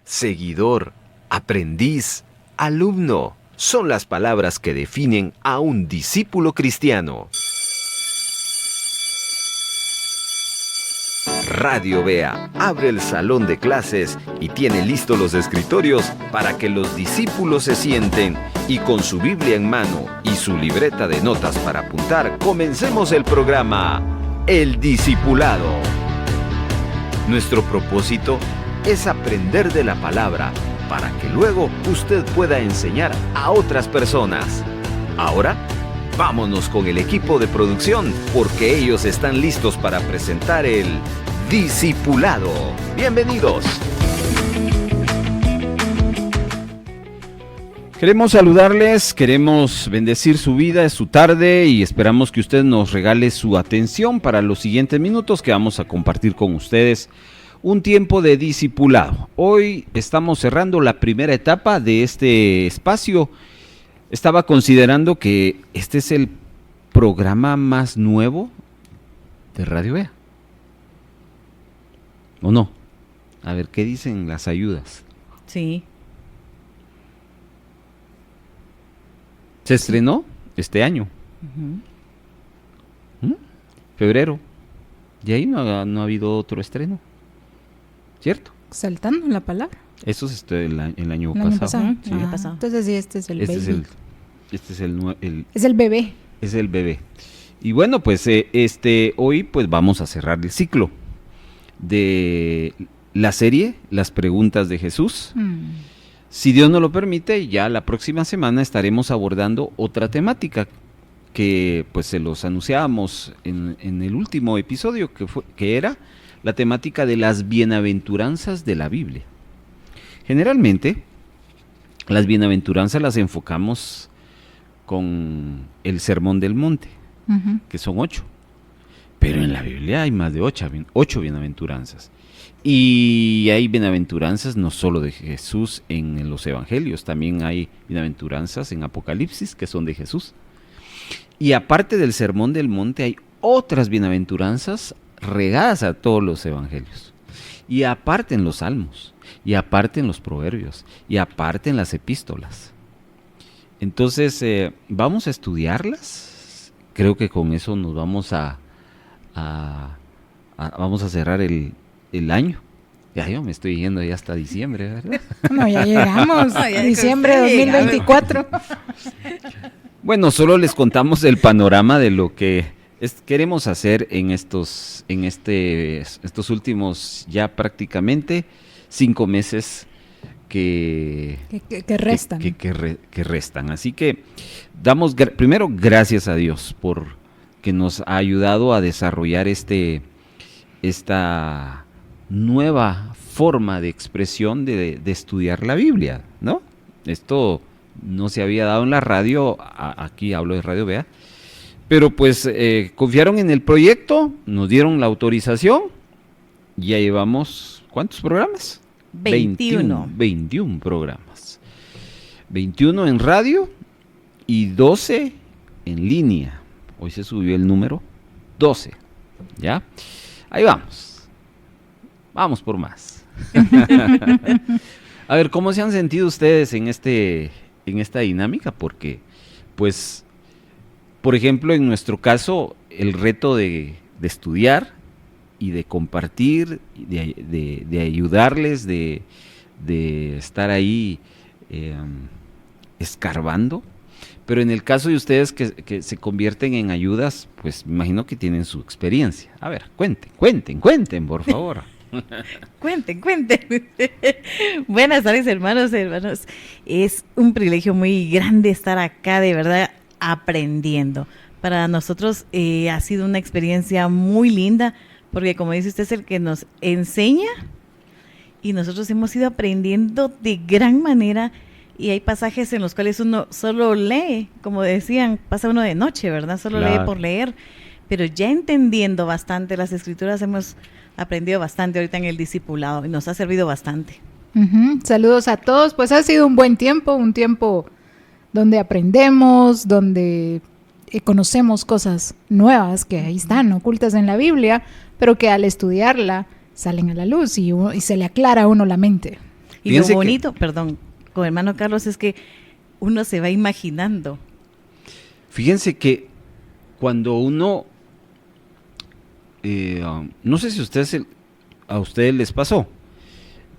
seguidor, aprendiz, alumno, son las palabras que definen a un discípulo cristiano. Radio Bea abre el salón de clases y tiene listos los escritorios para que los discípulos se sienten y con su Biblia en mano y su libreta de notas para apuntar, comencemos el programa El Discipulado. Nuestro propósito es aprender de la palabra para que luego usted pueda enseñar a otras personas. Ahora, vámonos con el equipo de producción porque ellos están listos para presentar el Discipulado. Bienvenidos. Queremos saludarles, queremos bendecir su vida, es su tarde y esperamos que usted nos regale su atención para los siguientes minutos que vamos a compartir con ustedes un tiempo de discipulado. Hoy estamos cerrando la primera etapa de este espacio. Estaba considerando que este es el programa más nuevo de Radio Bea. ¿O no? A ver, ¿qué dicen las ayudas? Sí. Se estrenó este año. Febrero. De ahí no ha habido otro estreno. ¿Cierto? Saltando la palabra. Eso es el año pasado. Sí. El año pasado. Entonces sí, este es el baby. Este es el Es el bebé. Es el bebé. Y bueno, pues hoy pues vamos a cerrar el ciclo de la serie Las Preguntas de Jesús. Si Dios nos lo permite, ya la próxima semana estaremos abordando otra temática que pues se los anunciábamos en el último episodio que era la temática de las bienaventuranzas de la Biblia. Generalmente, las bienaventuranzas las enfocamos con el Sermón del Monte, que son 8. Pero en la Biblia hay más de 8 bienaventuranzas. Y hay bienaventuranzas no solo de Jesús en los evangelios, también hay bienaventuranzas en Apocalipsis que son de Jesús. Y aparte del Sermón del Monte hay otras bienaventuranzas regadas a todos los evangelios. Y aparte en los salmos, y aparte en los proverbios, y aparte en las epístolas. Entonces, vamos a estudiarlas. Creo que con eso nos vamos vamos a cerrar el año. Ya yo me estoy yendo ya hasta diciembre, ¿verdad? No, ya llegamos. Diciembre de 2024. Bueno, solo les contamos el panorama de lo que queremos hacer en estos últimos ya prácticamente 5 meses que restan. Que restan. Así que damos primero gracias a Dios por que nos ha ayudado a desarrollar esta nueva forma de expresión de estudiar la Biblia, ¿no? Esto no se había dado en la radio, aquí hablo de Radio Bea, pero pues confiaron en el proyecto, nos dieron la autorización, ya llevamos, ¿cuántos programas? 21 programas. 21 en radio y 12 en línea. Hoy se subió el número 12, ¿ya? Ahí vamos. Vamos por más. A ver, ¿cómo se han sentido ustedes en esta dinámica? Porque, pues, por ejemplo, en nuestro caso, el reto de estudiar y de compartir, de ayudarles, de estar ahí escarbando. Pero en el caso de ustedes que se convierten en ayudas, pues me imagino que tienen su experiencia. A ver, cuenten, por favor. Cuenten. Buenas tardes, hermanos. Es un privilegio muy grande estar acá, de verdad, aprendiendo. Para nosotros ha sido una experiencia muy linda, porque como dice usted, es el que nos enseña y nosotros hemos ido aprendiendo de gran manera. Y hay pasajes en los cuales uno solo lee, como decían, pasa uno de noche, ¿verdad? Solo lee por leer, pero ya entendiendo bastante las escrituras hemos aprendido bastante ahorita en el discipulado y nos ha servido bastante. Saludos a todos, pues ha sido un buen tiempo, un tiempo donde aprendemos, donde conocemos cosas nuevas que ahí están ocultas en la Biblia, pero que al estudiarla salen a la luz y se le aclara a uno la mente. Y Fíjense lo que- bonito, perdón, con hermano Carlos, es que uno se va imaginando. Fíjense que cuando uno, no sé si a ustedes les pasó,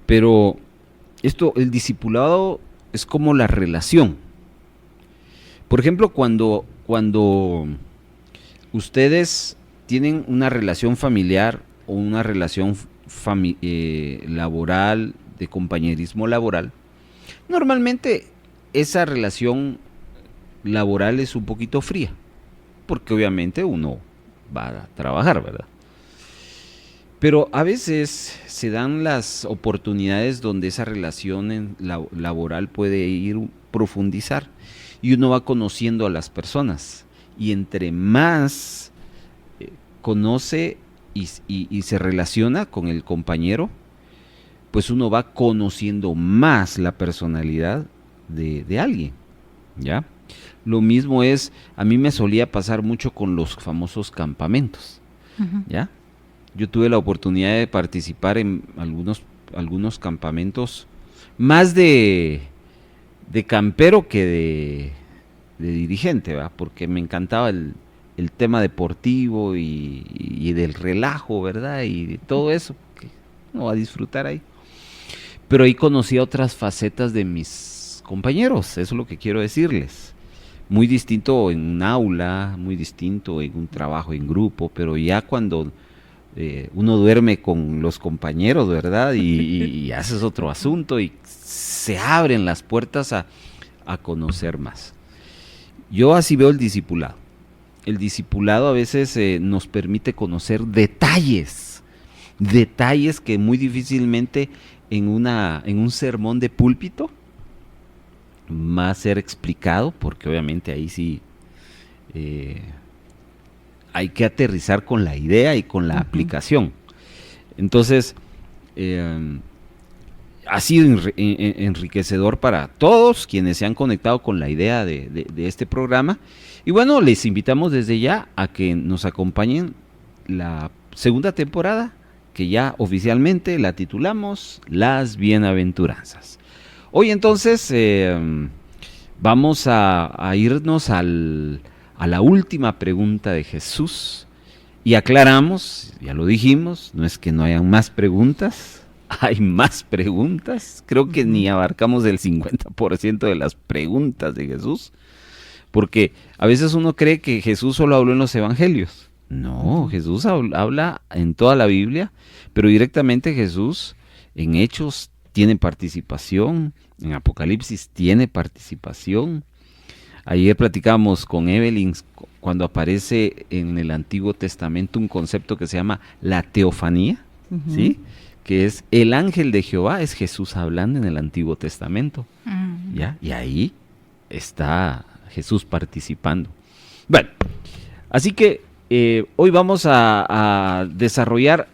pero el discipulado es como la relación. Por ejemplo, cuando ustedes tienen una relación familiar o una relación laboral, de compañerismo laboral, normalmente esa relación laboral es un poquito fría, porque obviamente uno va a trabajar, ¿verdad? Pero a veces se dan las oportunidades donde esa relación laboral puede profundizar y uno va conociendo a las personas. Y entre más conoce y se relaciona con el compañero, pues uno va conociendo más la personalidad de alguien, ¿ya? Lo mismo a mí me solía pasar mucho con los famosos campamentos, ¿ya? Yo tuve la oportunidad de participar en algunos campamentos, más de campero que de dirigente, ¿verdad? Porque me encantaba el tema deportivo y del relajo, ¿verdad? Y de todo eso, que uno va a disfrutar ahí. Pero ahí conocí otras facetas de mis compañeros, eso es lo que quiero decirles. Muy distinto en un aula, muy distinto en un trabajo en grupo, pero ya cuando uno duerme con los compañeros, ¿verdad? Y haces otro asunto y se abren las puertas a conocer más. Yo así veo el discipulado. El discipulado a veces nos permite conocer detalles que muy difícilmente en un sermón de púlpito va a ser explicado, porque obviamente ahí sí hay que aterrizar con la idea y con la aplicación. Entonces, ha sido enriquecedor para todos quienes se han conectado con la idea de este programa. Y bueno, les invitamos desde ya a que nos acompañen la segunda temporada, que ya oficialmente la titulamos Las Bienaventuranzas. Hoy entonces vamos a irnos a la última pregunta de Jesús y aclaramos, ya lo dijimos, no es que no hayan más preguntas, hay más preguntas, creo que ni abarcamos el 50% de las preguntas de Jesús, porque a veces uno cree que Jesús solo habló en los evangelios. No, Jesús habla en toda la Biblia, pero directamente Jesús en Hechos tiene participación, en Apocalipsis tiene participación. Ayer platicamos con Evelyn cuando aparece en el Antiguo Testamento un concepto que se llama la teofanía, ¿sí? Que es el ángel de Jehová, es Jesús hablando en el Antiguo Testamento, ¿ya? Y ahí está Jesús participando. Bueno, así que hoy vamos a desarrollar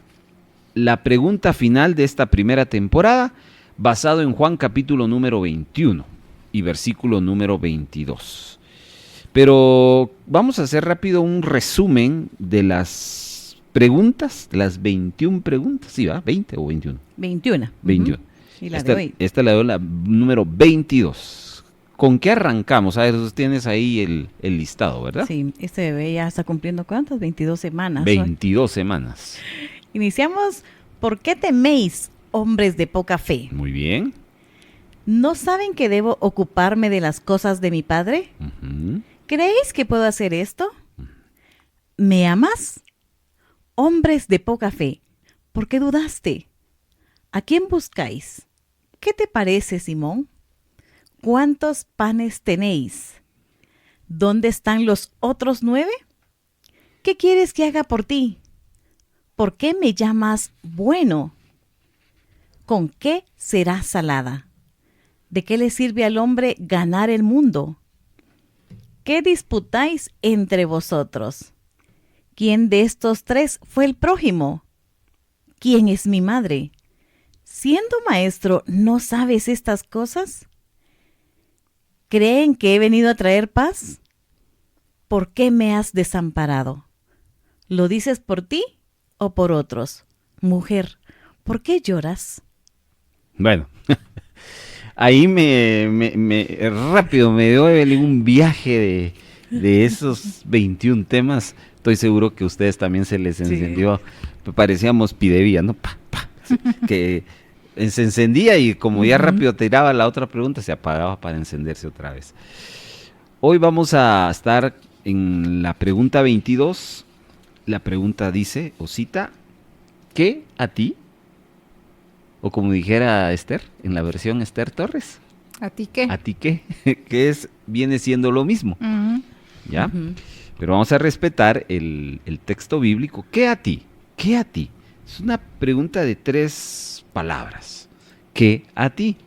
la pregunta final de esta primera temporada, basado en Juan capítulo número 21 y versículo número 22. Pero vamos a hacer rápido un resumen de las preguntas, de las 21 preguntas, ¿sí va? ¿20 o 21? 21. 21. Y la de hoy. Esta la doy la número 22. ¿Con qué arrancamos? A ver, tú tienes ahí el listado, ¿verdad? Sí, este bebé ya está cumpliendo ¿cuántas? 22 semanas. 22 semanas. Iniciamos. ¿Por qué teméis, hombres de poca fe? Muy bien. ¿No saben que debo ocuparme de las cosas de mi Padre? Ujú. ¿Creéis que puedo hacer esto? ¿Me amas? Hombres de poca fe, ¿por qué dudaste? ¿A quién buscáis? ¿Qué te parece, Simón? ¿Cuántos panes tenéis? ¿Dónde están los otros 9? ¿Qué quieres que haga por ti? ¿Por qué me llamas bueno? ¿Con qué será salada? ¿De qué le sirve al hombre ganar el mundo? ¿Qué disputáis entre vosotros? ¿Quién de estos 3 fue el prójimo? ¿Quién es mi madre? Siendo maestro, ¿no sabes estas cosas? ¿Creen que he venido a traer paz? ¿Por qué me has desamparado? ¿Lo dices por ti o por otros? Mujer, ¿por qué lloras? Bueno, ahí rápido me dio Evelyn un viaje de esos 21 temas. Estoy seguro que a ustedes también se les encendió, parecíamos pidevía, ¿no? Que se encendía y como ya rápido tiraba la otra pregunta, se apagaba para encenderse otra vez. Hoy vamos a estar en la pregunta 22. La pregunta dice, o cita, ¿qué a ti? O como dijera Esther, en la versión Esther Torres. ¿A ti qué? ¿A ti qué? Que viene siendo lo mismo. ¿Ya? Pero vamos a respetar el texto bíblico. ¿Qué a ti? ¿Qué a ti? Es una pregunta de 3 palabras. ¿Qué a ti?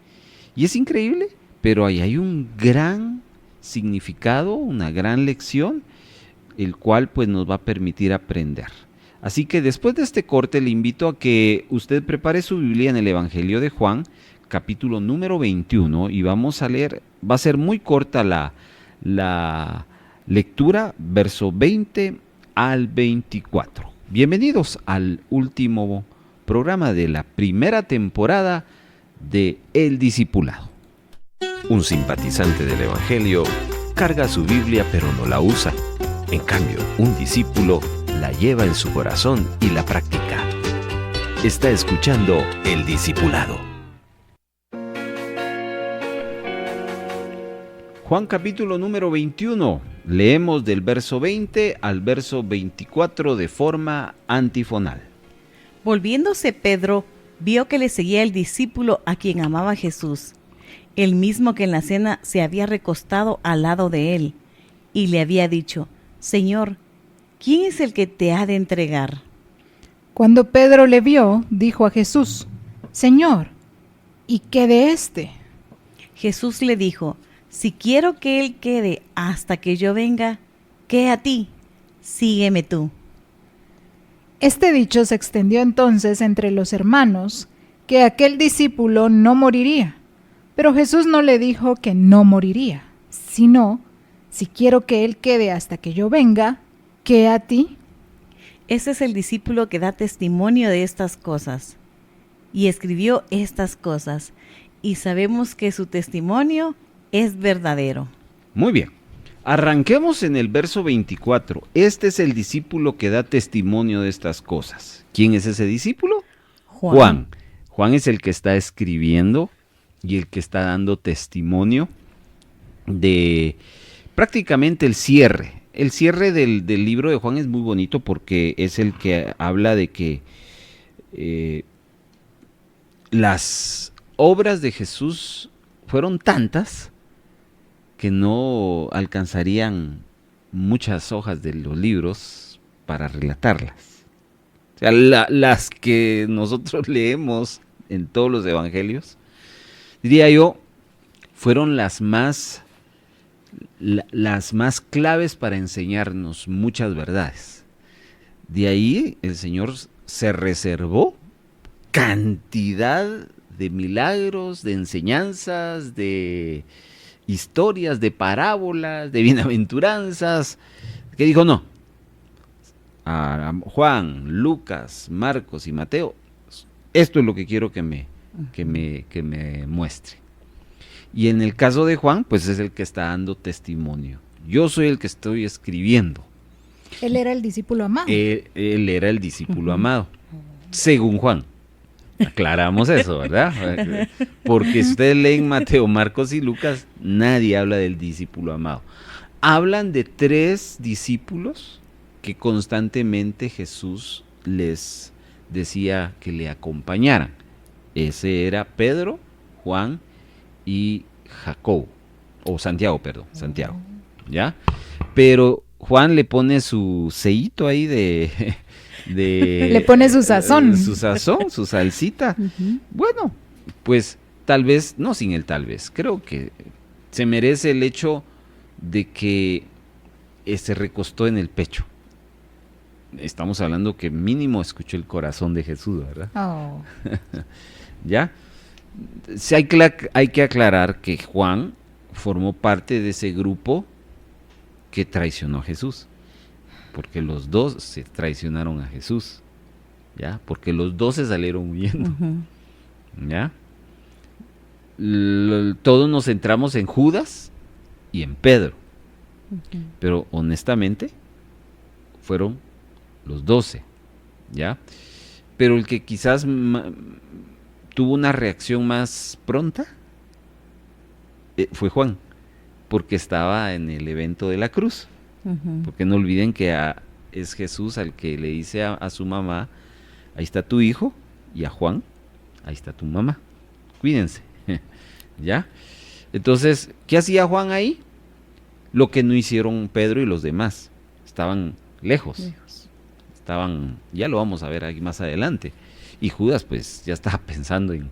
Y es increíble, pero ahí hay un gran significado, una gran lección, el cual pues nos va a permitir aprender. Así que después de este corte le invito a que usted prepare su Biblia en el Evangelio de Juan, capítulo número 21, y vamos a leer, va a ser muy corta la lectura, verso 20 al 24. Bienvenidos al último programa de la primera temporada de El Discipulado. Un simpatizante del Evangelio carga su Biblia pero no la usa. En cambio, un discípulo la lleva en su corazón y la practica. Está escuchando El Discipulado. Juan capítulo número 21. Leemos del verso 20 al verso 24 de forma antifonal. Volviéndose Pedro, vio que le seguía el discípulo a quien amaba Jesús, el mismo que en la cena se había recostado al lado de él, y le había dicho, Señor, ¿quién es el que te ha de entregar? Cuando Pedro le vio, dijo a Jesús, Señor, ¿y qué de éste? Jesús le dijo, si quiero que él quede hasta que yo venga, ¿qué a ti? Sígueme tú. Este dicho se extendió entonces entre los hermanos, que aquel discípulo no moriría. Pero Jesús no le dijo que no moriría, sino, si quiero que él quede hasta que yo venga, ¿qué a ti? Ese es el discípulo que da testimonio de estas cosas, y escribió estas cosas, y sabemos que su testimonio es verdadero. Muy bien. Arranquemos en el verso 24. Este es el discípulo que da testimonio de estas cosas. ¿Quién es ese discípulo? Juan. Juan es el que está escribiendo y el que está dando testimonio de prácticamente el cierre. El cierre del libro de Juan es muy bonito porque es el que habla de que las obras de Jesús fueron tantas que no alcanzarían muchas hojas de los libros para relatarlas. O sea, las que nosotros leemos en todos los evangelios, diría yo, fueron las más claves para enseñarnos muchas verdades. De ahí el Señor se reservó cantidad de milagros, de enseñanzas, de historias, de parábolas, de bienaventuranzas, que dijo no. A Juan, Lucas, Marcos y Mateo, esto es lo que quiero que me muestre. Y en el caso de Juan, pues es el que está dando testimonio. Yo soy el que estoy escribiendo. Él era el discípulo amado. Él era el discípulo amado, según Juan. Aclaramos eso, ¿verdad? Porque si ustedes leen Mateo, Marcos y Lucas, nadie habla del discípulo amado. Hablan de 3 discípulos que constantemente Jesús les decía que le acompañaran. Ese era Pedro, Juan y Jacobo, o Santiago, perdón, Santiago, ¿ya? Pero Juan le pone su sellito ahí le pone su sazón. Su sazón, su salsita. Bueno, pues tal vez, no sin el tal vez, creo que se merece el hecho de que se recostó en el pecho. Estamos hablando que mínimo escuchó el corazón de Jesús, ¿verdad? Oh. ¿Ya? Sí, hay que aclarar que Juan formó parte de ese grupo que traicionó a Jesús. Porque los 2 se traicionaron a Jesús, ¿ya? Porque los 2 se salieron huyendo, ¿ya? todos nos centramos en Judas y en Pedro, pero honestamente fueron los 12, ¿ya? Pero el que quizás tuvo una reacción más pronta fue Juan, porque estaba en el evento de la cruz. Porque no olviden que es Jesús al que le dice a su mamá, ahí está tu hijo, y a Juan, ahí está tu mamá, cuídense. ¿Ya? Entonces, ¿qué hacía Juan ahí? Lo que no hicieron Pedro y los demás. Estaban lejos. Estaban, ya lo vamos a ver aquí más adelante. Y Judas, pues, ya estaba pensando en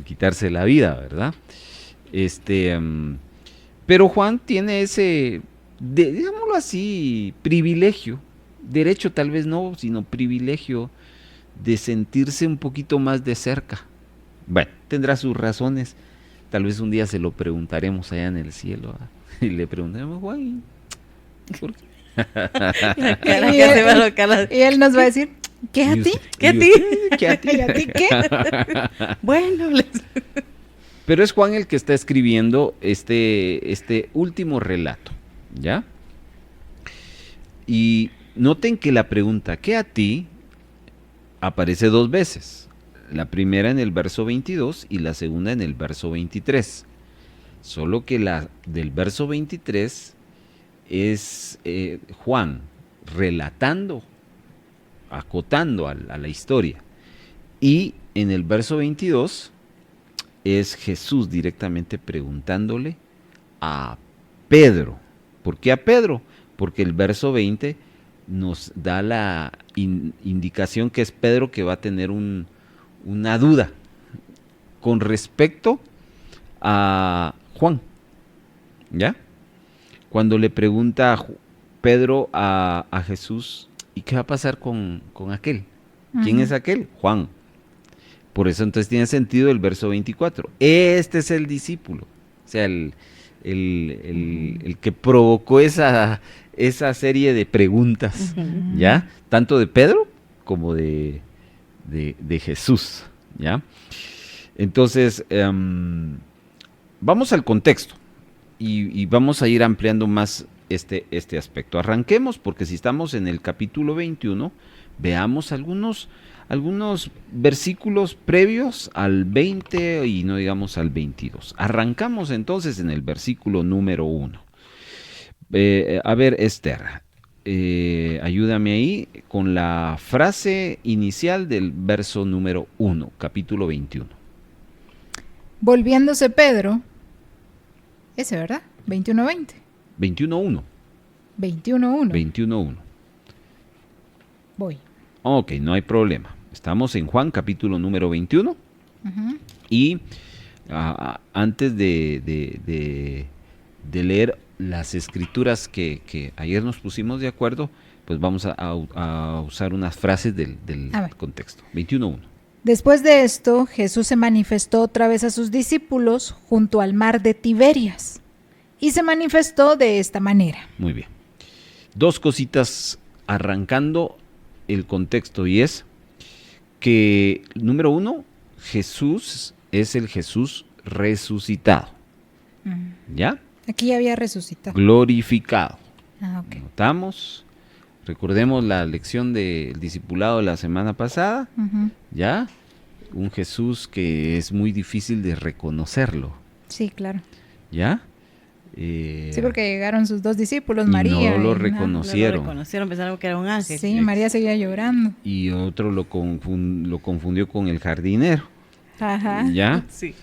quitarse la vida, ¿verdad? Pero Juan tiene ese, digámoslo así, privilegio, derecho tal vez no, sino privilegio de sentirse un poquito más de cerca. Bueno, tendrá sus razones, tal vez un día se lo preguntaremos allá en el cielo, y le preguntaremos, Juan, ¿por qué? Y él nos va a decir, ¿qué a ti? ¿Qué a ti? ¿Qué a ti? ¿Y a ti qué? Bueno, Pero es Juan el que está escribiendo este último relato, ¿ya? Y noten que la pregunta ¿qué a ti? Aparece 2 veces. La primera en el verso 22 y la segunda en el verso 23. Solo que la del verso 23 es Juan relatando, acotando a la historia. Y en el verso 22 es Jesús directamente preguntándole a Pedro. ¿Por qué a Pedro? Porque el verso 20 nos da la indicación que es Pedro que va a tener una duda con respecto a Juan. ¿Ya? Cuando le pregunta Pedro a Jesús, ¿y qué va a pasar con aquel? ¿Quién es aquel? Juan. Por eso entonces tiene sentido el verso 24. Este es el discípulo, o sea, el que provocó esa serie de preguntas, ¿ya? Tanto de Pedro como de Jesús, ¿ya? Entonces, vamos al contexto y vamos a ir ampliando más este aspecto. Arranquemos porque si estamos en el capítulo 21, veamos algunos versículos previos al 20 y no digamos al 22. Arrancamos entonces en el versículo número 1. A ver, Esther, ayúdame ahí con la frase inicial del verso número 1, capítulo 21. Volviéndose Pedro, ese, ¿verdad? 21:20. 21:1. 21:1. 21:1. Voy. Ok, no hay problema. Estamos en Juan, capítulo número 21. Y antes de leer las escrituras que ayer nos pusimos de acuerdo, pues vamos a usar unas frases del contexto. 21:1. Después de esto, Jesús se manifestó otra vez a sus discípulos junto al mar de Tiberias. Y se manifestó de esta manera. Muy bien. 2 cositas arrancando el contexto, y es que, número 1, Jesús es el Jesús resucitado. ¿Ya? Aquí ya había resucitado. Glorificado. Ok. Notamos, recordemos la lección del discipulado de la semana pasada, ¿ya? Un Jesús que es muy difícil de reconocerlo. Sí, claro. ¿Ya? Sí, porque llegaron sus 2 discípulos, y María. no lo y reconocieron. Pensaron que era un ángel. Sí, María seguía llorando. Y otro lo confundió con el jardinero. Ajá. ¿Ya? Sí.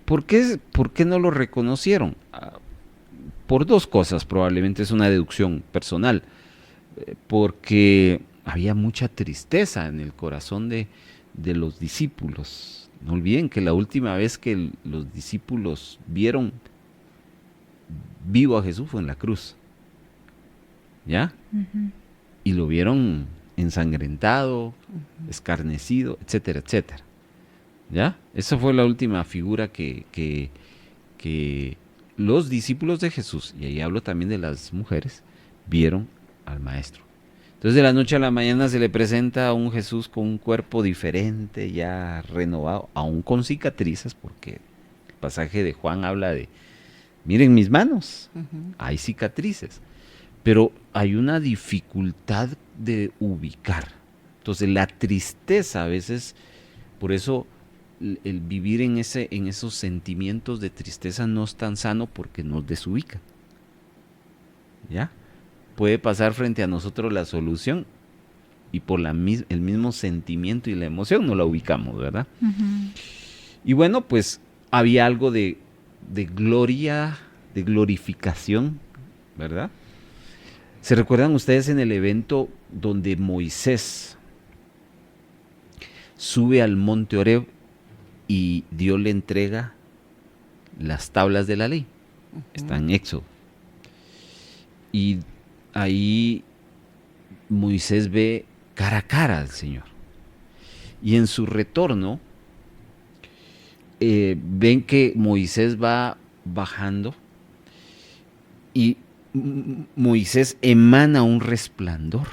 ¿Por qué no lo reconocieron? Por 2 cosas, probablemente es una deducción personal. Porque había mucha tristeza en el corazón de los discípulos. No olviden que la última vez que los discípulos vieron vivo a Jesús fue en la cruz, ¿ya? Y lo vieron ensangrentado, escarnecido, etcétera, etcétera, ¿ya? Esa fue la última figura que los discípulos de Jesús, y ahí hablo también de las mujeres, vieron al Maestro. Entonces de la noche a la mañana se le presenta a un Jesús con un cuerpo diferente, ya renovado, aún con cicatrices, porque pasaje de Juan habla de, miren mis manos, hay cicatrices, pero hay una dificultad de ubicar. Entonces la tristeza a veces, por eso el vivir en esos sentimientos de tristeza no es tan sano porque nos desubica. ¿Ya? Puede pasar frente a nosotros la solución y por el mismo sentimiento y la emoción no la ubicamos, ¿verdad? Y bueno, pues había algo de gloria, de glorificación, ¿verdad? ¿Se recuerdan ustedes en el evento donde Moisés sube al monte Horeb y Dios le entrega las tablas de la ley? Está en Éxodo. Y ahí Moisés ve cara a cara al Señor. Y en su retorno, ven que Moisés va bajando y Moisés emana un resplandor,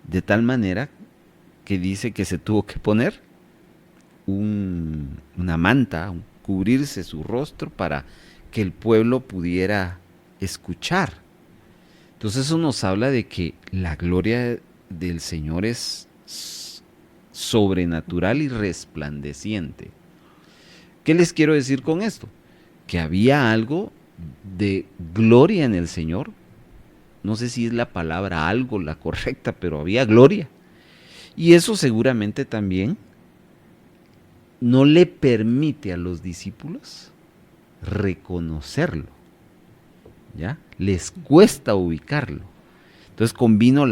de tal manera que dice que se tuvo que poner una manta, cubrirse su rostro para que el pueblo pudiera escuchar. Entonces eso nos habla de que la gloria del Señor es sobrenatural y resplandeciente. ¿Qué les quiero decir con esto? Que había algo de gloria en el Señor. No sé si es la palabra algo la correcta, pero había gloria. Y eso seguramente también no le permite a los discípulos reconocerlo. ¿Ya? Les cuesta ubicarlo. Entonces combino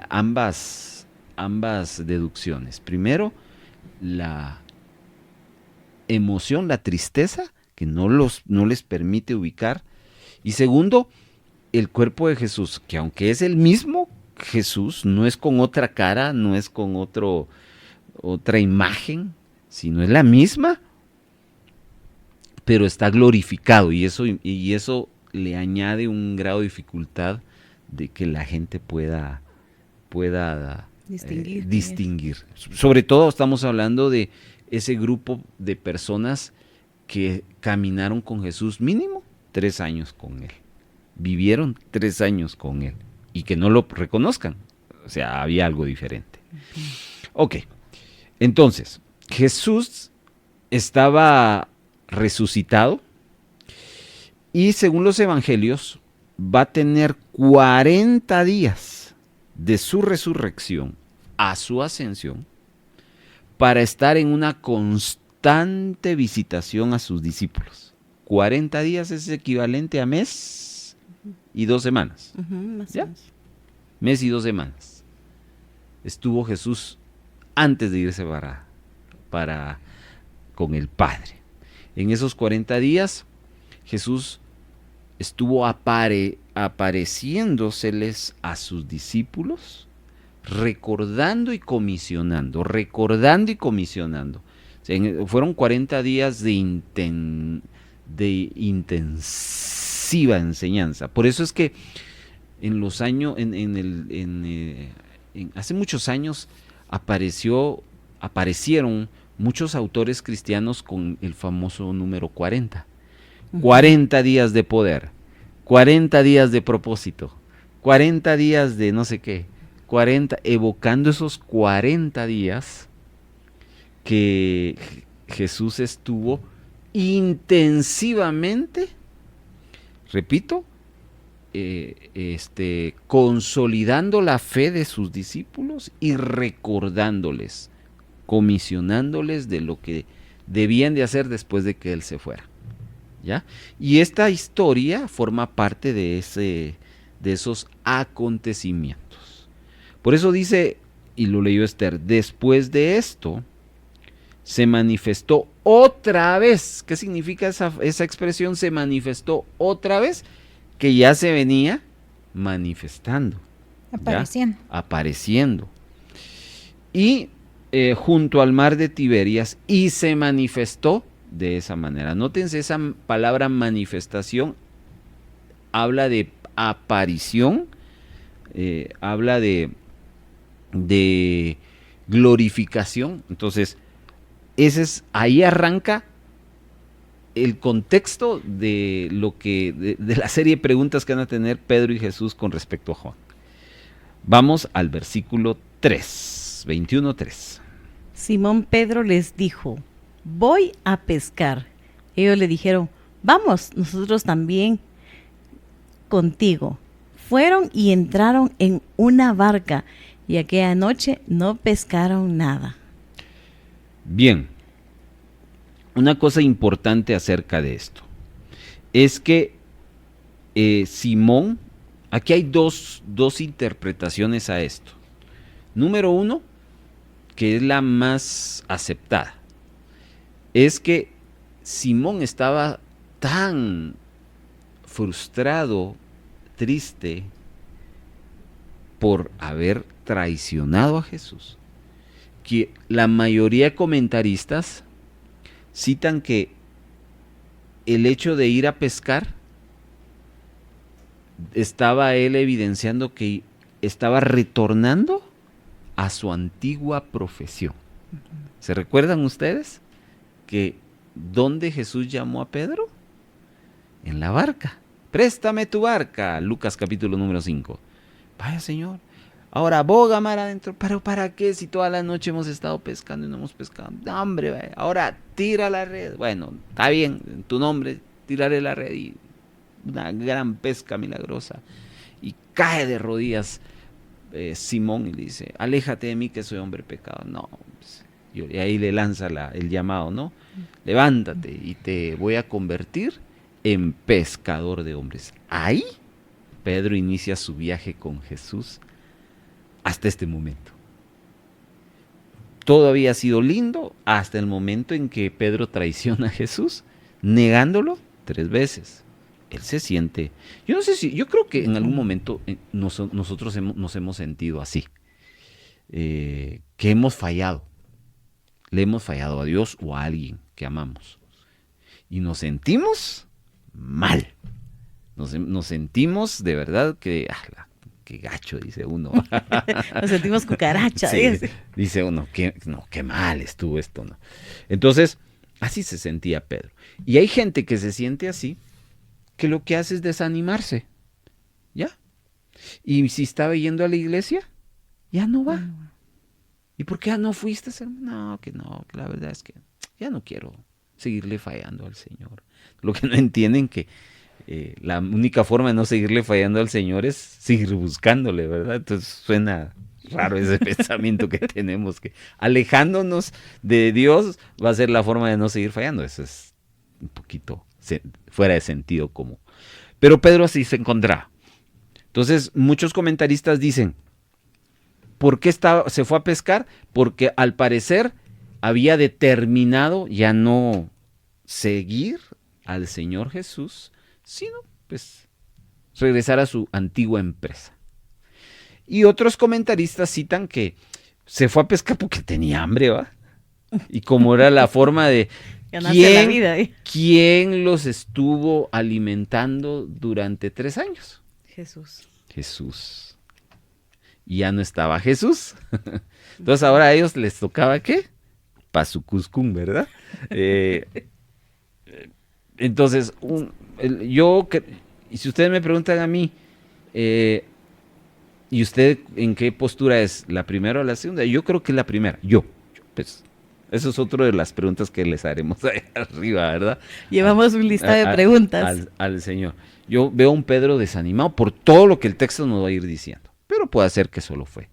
ambas deducciones. Primero, la emoción, la tristeza, que no les permite ubicar. Y segundo, el cuerpo de Jesús, que aunque es el mismo Jesús, no es con otra cara, no es con otra imagen, sino es la misma, pero está glorificado, y eso le añade un grado de dificultad de que la gente pueda distinguir. Sobre todo estamos hablando de ese grupo de personas que caminaron con Jesús mínimo 3 años con Él. Vivieron 3 años con Él y que no lo reconozcan. O sea, había algo diferente. Ok, entonces, Jesús estaba resucitado y según los evangelios va a tener 40 días de su resurrección a su ascensión para estar en una constante visitación a sus discípulos. 40 días es equivalente a mes y 2 semanas. ¿Ya? Mes y 2 semanas. Estuvo Jesús antes de irse para con el Padre. En esos 40 días, Jesús estuvo apareciéndoseles a sus discípulos, recordando y comisionando. O sea, fueron 40 días de intensiva enseñanza. Por eso es que en los años, hace muchos años aparecieron muchos autores cristianos con el famoso número 40. 40 días de poder, 40 días de propósito, 40 días de no sé qué, 40, evocando esos 40 días que Jesús estuvo intensivamente, repito, consolidando la fe de sus discípulos y recordándoles, comisionándoles de lo que debían de hacer después de que Él se fuera. ¿Ya? Y esta historia forma parte de esos acontecimientos. Por eso dice, y lo leyó Esther, después de esto se manifestó otra vez. ¿Qué significa esa expresión? Se manifestó otra vez, que ya se venía manifestando. Apareciendo. Y junto al mar de Tiberias, y se manifestó de esa manera. Nótense, esa palabra manifestación habla de aparición, habla de glorificación. Entonces, ahí arranca el contexto de lo que de la serie de preguntas que van a tener Pedro y Jesús con respecto a Juan. Vamos al versículo 3, 21:3. Simón Pedro les dijo: voy a pescar. Ellos le dijeron: vamos, nosotros también contigo. Fueron y entraron en una barca, y aquella noche no pescaron nada. Bien, una cosa importante acerca de esto es que Simón, aquí hay dos interpretaciones a esto. Número uno, que es la más aceptada, es que Simón estaba tan frustrado, triste, por haber traicionado a Jesús, que la mayoría de comentaristas citan que el hecho de ir a pescar estaba él evidenciando que estaba retornando a su antigua profesión. ¿Se recuerdan ustedes que dónde Jesús llamó a Pedro? En la barca. Préstame tu barca, Lucas capítulo número 5. Vaya, Señor. Ahora boga mar adentro. ¿Pero para qué si toda la noche hemos estado pescando y no hemos pescado? No, hombre, vaya. Ahora tira la red. Bueno, está bien, en tu nombre tiraré la red, y una gran pesca milagrosa. Y cae de rodillas Simón y le dice: aléjate de mí que soy hombre pecado. No, pues, y ahí le lanza el llamado, ¿no? Levántate y te voy a convertir en pescador de hombres. Ahí Pedro inicia su viaje con Jesús hasta este momento. Todo había sido lindo hasta el momento en que Pedro traiciona a Jesús, negándolo 3 veces. Él se siente, yo creo que en algún momento nosotros nos hemos sentido así, que hemos fallado, le hemos fallado a Dios o a alguien que amamos, y nos sentimos mal, nos sentimos de verdad que, qué gacho, dice uno. Nos sentimos cucaracha. Sí, dice uno, qué mal estuvo esto, ¿no? Entonces, así se sentía Pedro. Y hay gente que se siente así, que lo que hace es desanimarse, ¿ya? Y si estaba yendo a la iglesia, ya no va. ¿Y por qué no fuiste? No, que la verdad es que ya no quiero seguirle fallando al Señor. Lo que no entienden que la única forma de no seguirle fallando al Señor es seguir buscándole, ¿verdad? Entonces suena raro ese pensamiento que tenemos, que alejándonos de Dios va a ser la forma de no seguir fallando. Eso es un poquito fuera de sentido común. Pero Pedro así se encontraba. Entonces muchos comentaristas dicen: ¿por qué se fue a pescar? Porque al parecer había determinado ya no seguir al Señor Jesús, sino pues regresar a su antigua empresa. Y otros comentaristas citan que se fue a pescar porque tenía hambre, ¿va? Y como era la forma de la vida, ¿quién los estuvo alimentando durante 3 años? Jesús. Y ya no estaba Jesús. Entonces ahora a ellos les tocaba, ¿qué? Pasucuscún, ¿verdad? Entonces, y si ustedes me preguntan a mí, ¿y usted en qué postura es? ¿La primera o la segunda? Yo creo que es la primera. Pues, eso es otra de las preguntas que les haremos ahí arriba, ¿verdad? Llevamos un listado de preguntas. Al Señor. Yo veo a un Pedro desanimado por todo lo que el texto nos va a ir diciendo. Pero puede ser que solo fue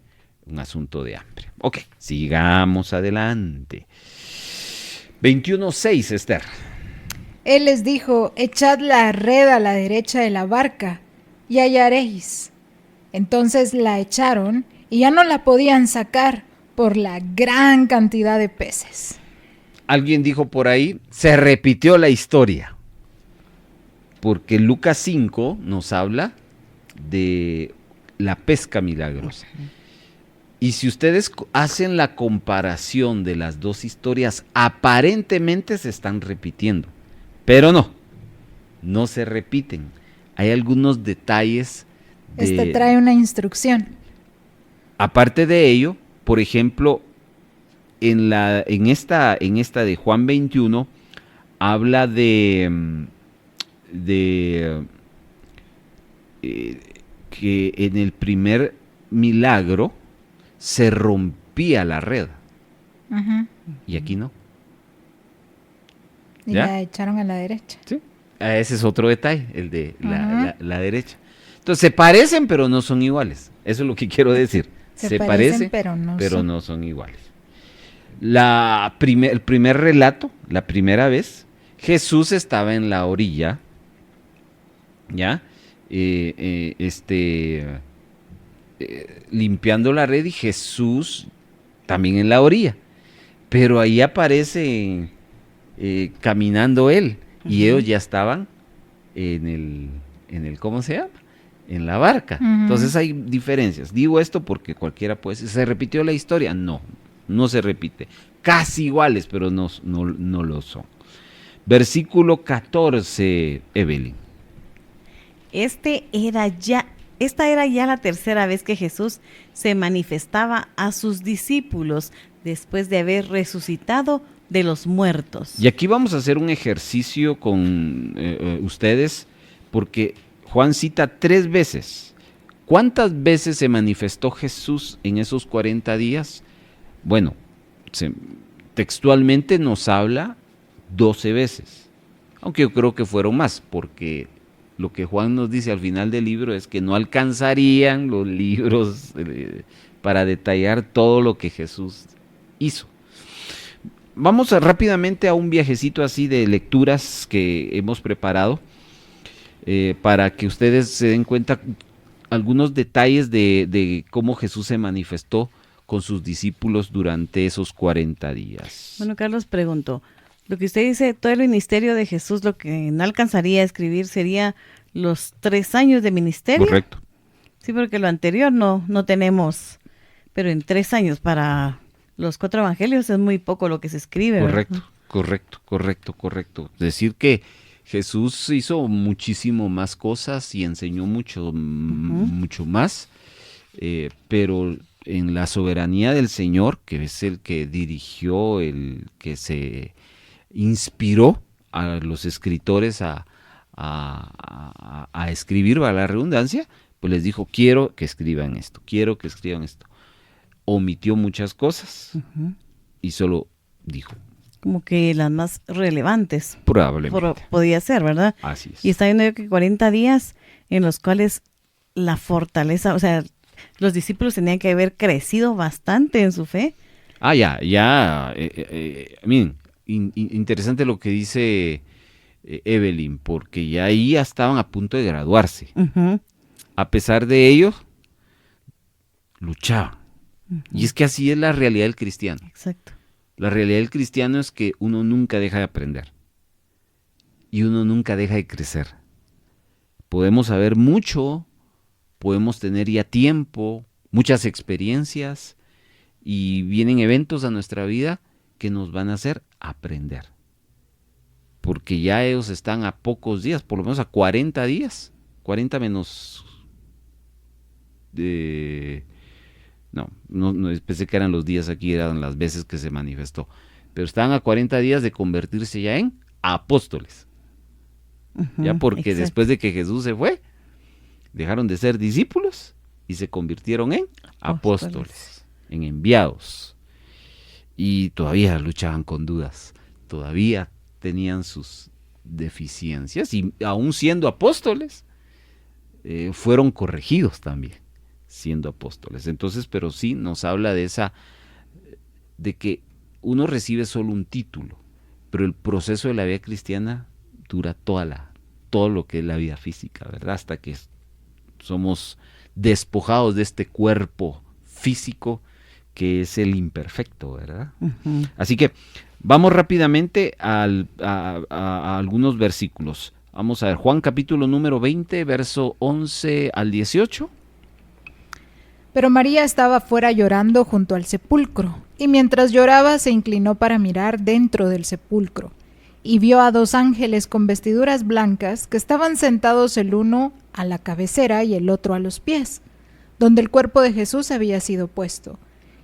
un asunto de hambre. Ok, sigamos adelante. 21:6, Esther. Él les dijo: echad la red a la derecha de la barca y hallaréis. Entonces la echaron y ya no la podían sacar por la gran cantidad de peces. Alguien dijo por ahí, se repitió la historia. Porque Lucas 5 nos habla de la pesca milagrosa. Y si ustedes hacen la comparación de las dos historias, aparentemente se están repitiendo. Pero no se repiten. Hay algunos detalles. Trae una instrucción. Aparte de ello, por ejemplo, en esta de Juan 21, habla de que en el primer milagro se rompía la red. Ujú. Y aquí no. Y ¿Ya? la echaron a la derecha. ¿Sí? Ese es otro detalle, el de Ajá. la derecha. Entonces se parecen, pero no son iguales. Eso es lo que quiero decir. Se parecen, pero no son. son iguales. El primer relato, la primera vez, Jesús estaba en la orilla, ¿ya? Limpiando la red, y Jesús también en la orilla. Pero ahí aparece caminando él, y ellos ya estaban en el ¿cómo se llama? En la barca. Ujú. Entonces hay diferencias. Digo esto porque cualquiera puede decir, ¿se repitió la historia? No, no se repite. Casi iguales, pero no lo son. Versículo 14, Evelyn. Esta era ya la tercera vez que Jesús se manifestaba a sus discípulos después de haber resucitado de los muertos. Y aquí vamos a hacer un ejercicio con ustedes, porque Juan cita 3 veces. ¿Cuántas veces se manifestó Jesús en esos 40 días? Bueno, textualmente nos habla 12 veces, aunque yo creo que fueron más, porque lo que Juan nos dice al final del libro es que no alcanzarían los libros para detallar todo lo que Jesús hizo. Vamos rápidamente a un viajecito así de lecturas que hemos preparado para que ustedes se den cuenta algunos detalles de cómo Jesús se manifestó con sus discípulos durante esos 40 días. Bueno, Carlos, pregunto, lo que usted dice, todo el ministerio de Jesús, lo que no alcanzaría a escribir sería los 3 años de ministerio. Correcto. Sí, porque lo anterior no tenemos, pero en 3 años para los 4 evangelios es muy poco lo que se escribe. Correcto, ¿verdad? correcto. Decir que Jesús hizo muchísimo más cosas y enseñó mucho más, pero en la soberanía del Señor, que es el que dirigió, el que se inspiró a los escritores a escribir, valga la redundancia, pues les dijo, quiero que escriban esto. Omitió muchas cosas y solo dijo. Como que las más relevantes. Probablemente. Podía ser, ¿verdad? Así es. Y está viendo yo que 40 días en los cuales la fortaleza, o sea, los discípulos tenían que haber crecido bastante en su fe. Miren, interesante lo que dice Evelyn, porque ya ahí ya estaban a punto de graduarse. Ujú. A pesar de ello, luchaban. Y es que así es la realidad del cristiano. Exacto. La realidad del cristiano es que uno nunca deja de aprender. Y uno nunca deja de crecer. Podemos saber mucho, podemos tener ya tiempo, muchas experiencias, y vienen eventos a nuestra vida que nos van a hacer aprender. Porque ya ellos están a pocos días, por lo menos a 40 días. 40 menos... No, pensé que eran los días aquí, eran las veces que se manifestó. Pero están a 40 días de convertirse ya en apóstoles. Ya porque exacto. después de que Jesús se fue, dejaron de ser discípulos y se convirtieron en apóstoles, en enviados. Y todavía luchaban con dudas, todavía tenían sus deficiencias, y aún siendo apóstoles, fueron corregidos también, siendo apóstoles. Entonces, pero sí nos habla de que uno recibe solo un título, pero el proceso de la vida cristiana dura todo lo que es la vida física, ¿verdad? Hasta que somos despojados de este cuerpo físico que es el imperfecto, ¿verdad? Así que vamos rápidamente a algunos versículos. Vamos a ver, Juan capítulo número 20, verso 11 al 18. Pero María estaba fuera llorando junto al sepulcro, y mientras lloraba se inclinó para mirar dentro del sepulcro, y vio a 2 ángeles con vestiduras blancas que estaban sentados el uno a la cabecera y el otro a los pies, donde el cuerpo de Jesús había sido puesto.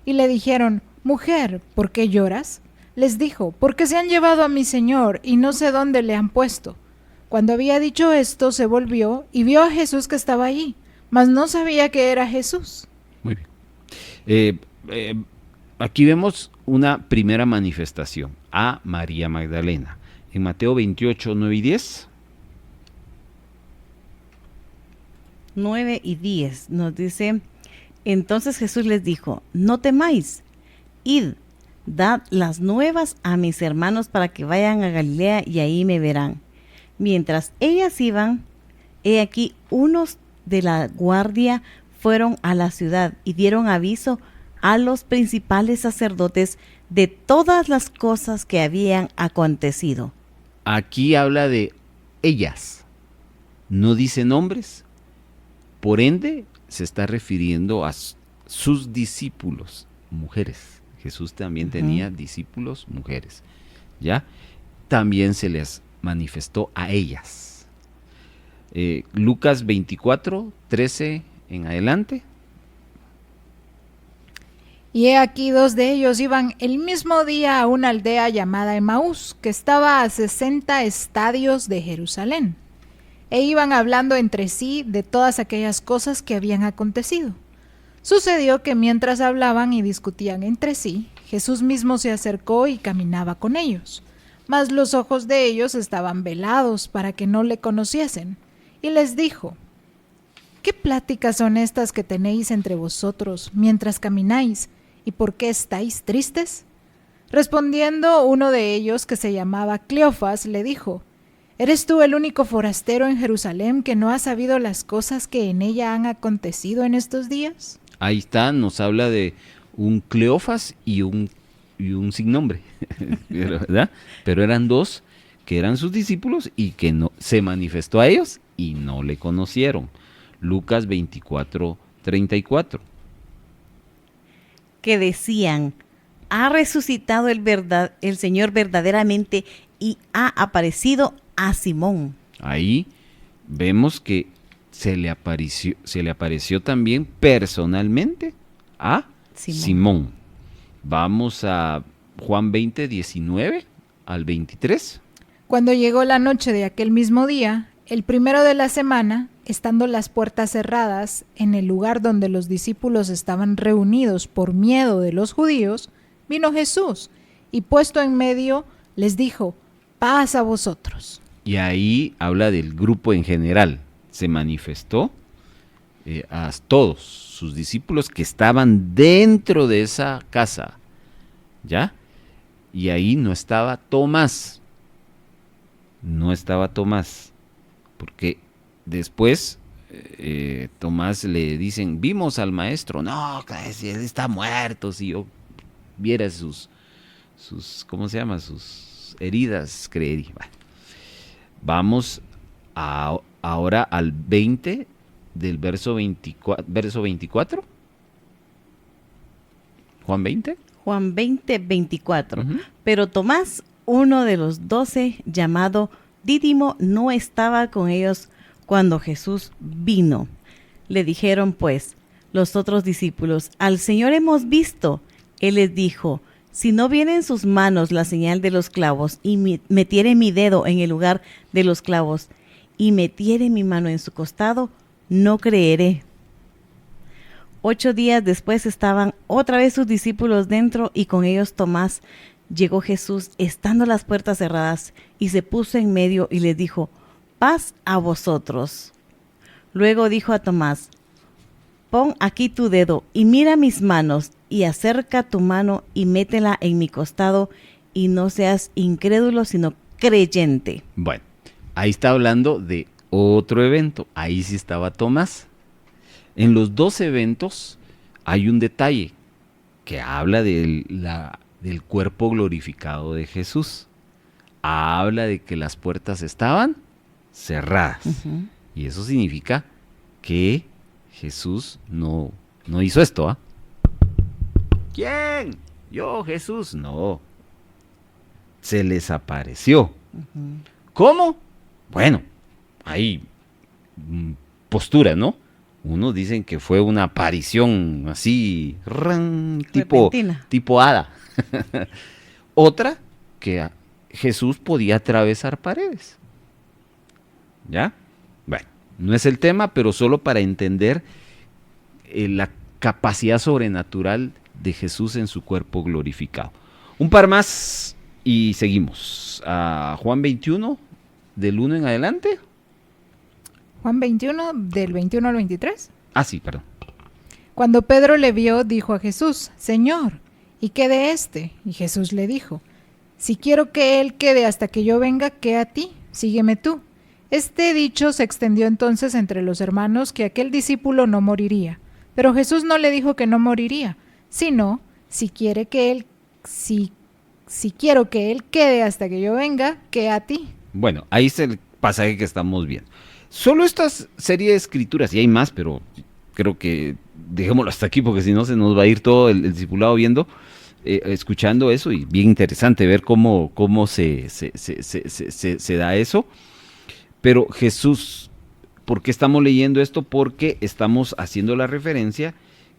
Y le dijeron, «Mujer, ¿por qué lloras? les dijo, ¿por qué se han llevado a mi Señor y no sé dónde le han puesto? Cuando había dicho esto, se volvió y vio a Jesús que estaba allí, mas no sabía que era Jesús. Muy bien. Aquí vemos una primera manifestación a María Magdalena. En Mateo 28, 9 y 10. 9 y 10 nos dice, entonces Jesús les dijo, no temáis, id, dad las nuevas a mis hermanos para que vayan a Galilea y ahí me verán. Mientras ellas iban, he aquí unos de la guardia fueron a la ciudad y dieron aviso a los principales sacerdotes de todas las cosas que habían acontecido. Aquí habla de ellas, no dice nombres, por ende se está refiriendo a sus discípulos, mujeres. Jesús también tenía discípulos, mujeres, ¿ya? También se les manifestó a ellas. Lucas 24, 13 en adelante. Y he aquí 2 de ellos iban el mismo día a una aldea llamada Emaús, que estaba a 60 estadios de Jerusalén, e iban hablando entre sí de todas aquellas cosas que habían acontecido. Sucedió que mientras hablaban y discutían entre sí, Jesús mismo se acercó y caminaba con ellos, mas los ojos de ellos estaban velados para que no le conociesen, y les dijo, ¿qué pláticas son estas que tenéis entre vosotros mientras camináis? ¿Y por qué estáis tristes? Respondiendo uno de ellos, que se llamaba Cleofas, le dijo, ¿eres tú el único forastero en Jerusalén que no ha sabido las cosas que en ella han acontecido en estos días? Ahí está, nos habla de un Cleofas y un sin nombre, ¿verdad? Pero eran 2 que eran sus discípulos y que no se manifestó a ellos y no le conocieron. Lucas 24, 34. Que decían, ha resucitado el Señor verdaderamente y ha aparecido a Simón. Ahí vemos que se le apareció también personalmente a Simón. Vamos a Juan 20, 19 al 23. Cuando llegó la noche de aquel mismo día, el primero de la semana, estando las puertas cerradas en el lugar donde los discípulos estaban reunidos por miedo de los judíos, vino Jesús y puesto en medio les dijo, paz a vosotros. Y ahí habla del grupo en general. Se manifestó a todos sus discípulos que estaban dentro de esa casa, ¿ya? Y ahí no estaba Tomás. No estaba Tomás, porque después Tomás le dicen, vimos al maestro. No, él está muerto. Si yo viera sus ¿cómo se llama? Sus heridas, creería. Vamos ahora al 20 del verso 24. Juan 20. Juan 20, 24. Pero Tomás, uno de los 12, llamado Dídimo, no estaba con ellos cuando Jesús vino. Le dijeron pues los otros discípulos, al Señor hemos visto. Él les dijo, si no viene en sus manos la señal de los clavos y metiere mi dedo en el lugar de los clavos y metiere mi mano en su costado, no creeré. 8 días después estaban otra vez sus discípulos dentro y con ellos Tomás. Llegó Jesús, estando las puertas cerradas, y se puso en medio y les dijo, paz a vosotros. Luego dijo a Tomás, pon aquí tu dedo y mira mis manos, y acerca tu mano y métela en mi costado, y no seas incrédulo, sino creyente. Bueno, ahí está hablando de otro evento. Ahí sí estaba Tomás. En los 2 eventos hay un detalle que habla del cuerpo glorificado de Jesús. Habla de que las puertas estaban cerradas. Y eso significa que Jesús no hizo esto, ¿ah? ¿Quién? Yo, Jesús. No. Se les apareció. ¿Cómo? Bueno, hay postura, ¿no? Unos dicen que fue una aparición así, tipo hada. Otra, que Jesús podía atravesar paredes. ¿Ya? Bueno, no es el tema, pero solo para entender la capacidad sobrenatural de Jesús en su cuerpo glorificado. Un par más y seguimos. A Juan 21, del 1 en adelante. Juan 21, del 21 al 23. Ah, sí, perdón. Cuando Pedro le vio, dijo a Jesús, Señor, ¿y qué de este? Y Jesús le dijo, si quiero que él quede hasta que yo venga, ¿qué a ti? Sígueme tú. Este dicho se extendió entonces entre los hermanos que aquel discípulo no moriría. Pero Jesús no le dijo que no moriría, sino, si quiero que él quede hasta que yo venga, ¿qué a ti? Bueno, ahí es el pasaje que estamos viendo. Solo esta serie de escrituras, y hay más, pero creo que dejémoslo hasta aquí porque si no se nos va a ir todo el discipulado escuchando eso, y bien interesante ver cómo se da eso. Pero Jesús, ¿por qué estamos leyendo esto? Porque estamos haciendo la referencia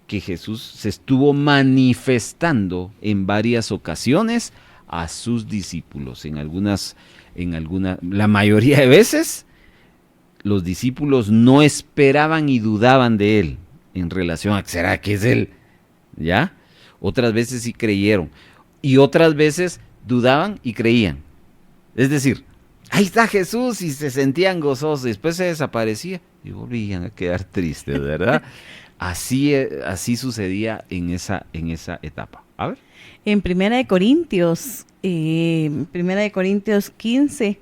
que Jesús se estuvo manifestando en varias ocasiones a sus discípulos. La mayoría de veces, los discípulos no esperaban y dudaban de él en relación a ¿será que es él? ¿Ya? Otras veces sí creyeron. Y otras veces dudaban y creían. Es decir, ahí está Jesús, y se sentían gozosos, y después se desaparecía y volvían a quedar tristes, ¿verdad? Así sucedía en esa etapa. A ver. En Primera de Corintios 15,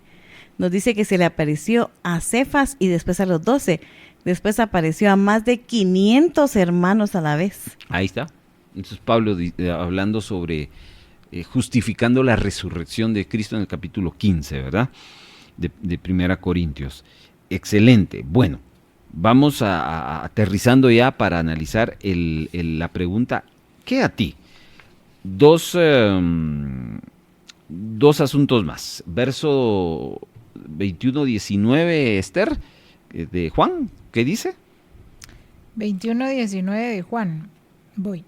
nos dice que se le apareció a Cefas y después a los 12. Después apareció a más de 500 hermanos a la vez. Ahí está. Entonces Pablo hablando sobre justificando la resurrección de Cristo en el capítulo 15, ¿verdad? De Primera Corintios. Excelente. Bueno, vamos a aterrizando ya para analizar la pregunta, ¿qué a ti? Dos asuntos más. Verso 21-19, Esther, de Juan, ¿qué dice? 21:19 de Juan. Voy.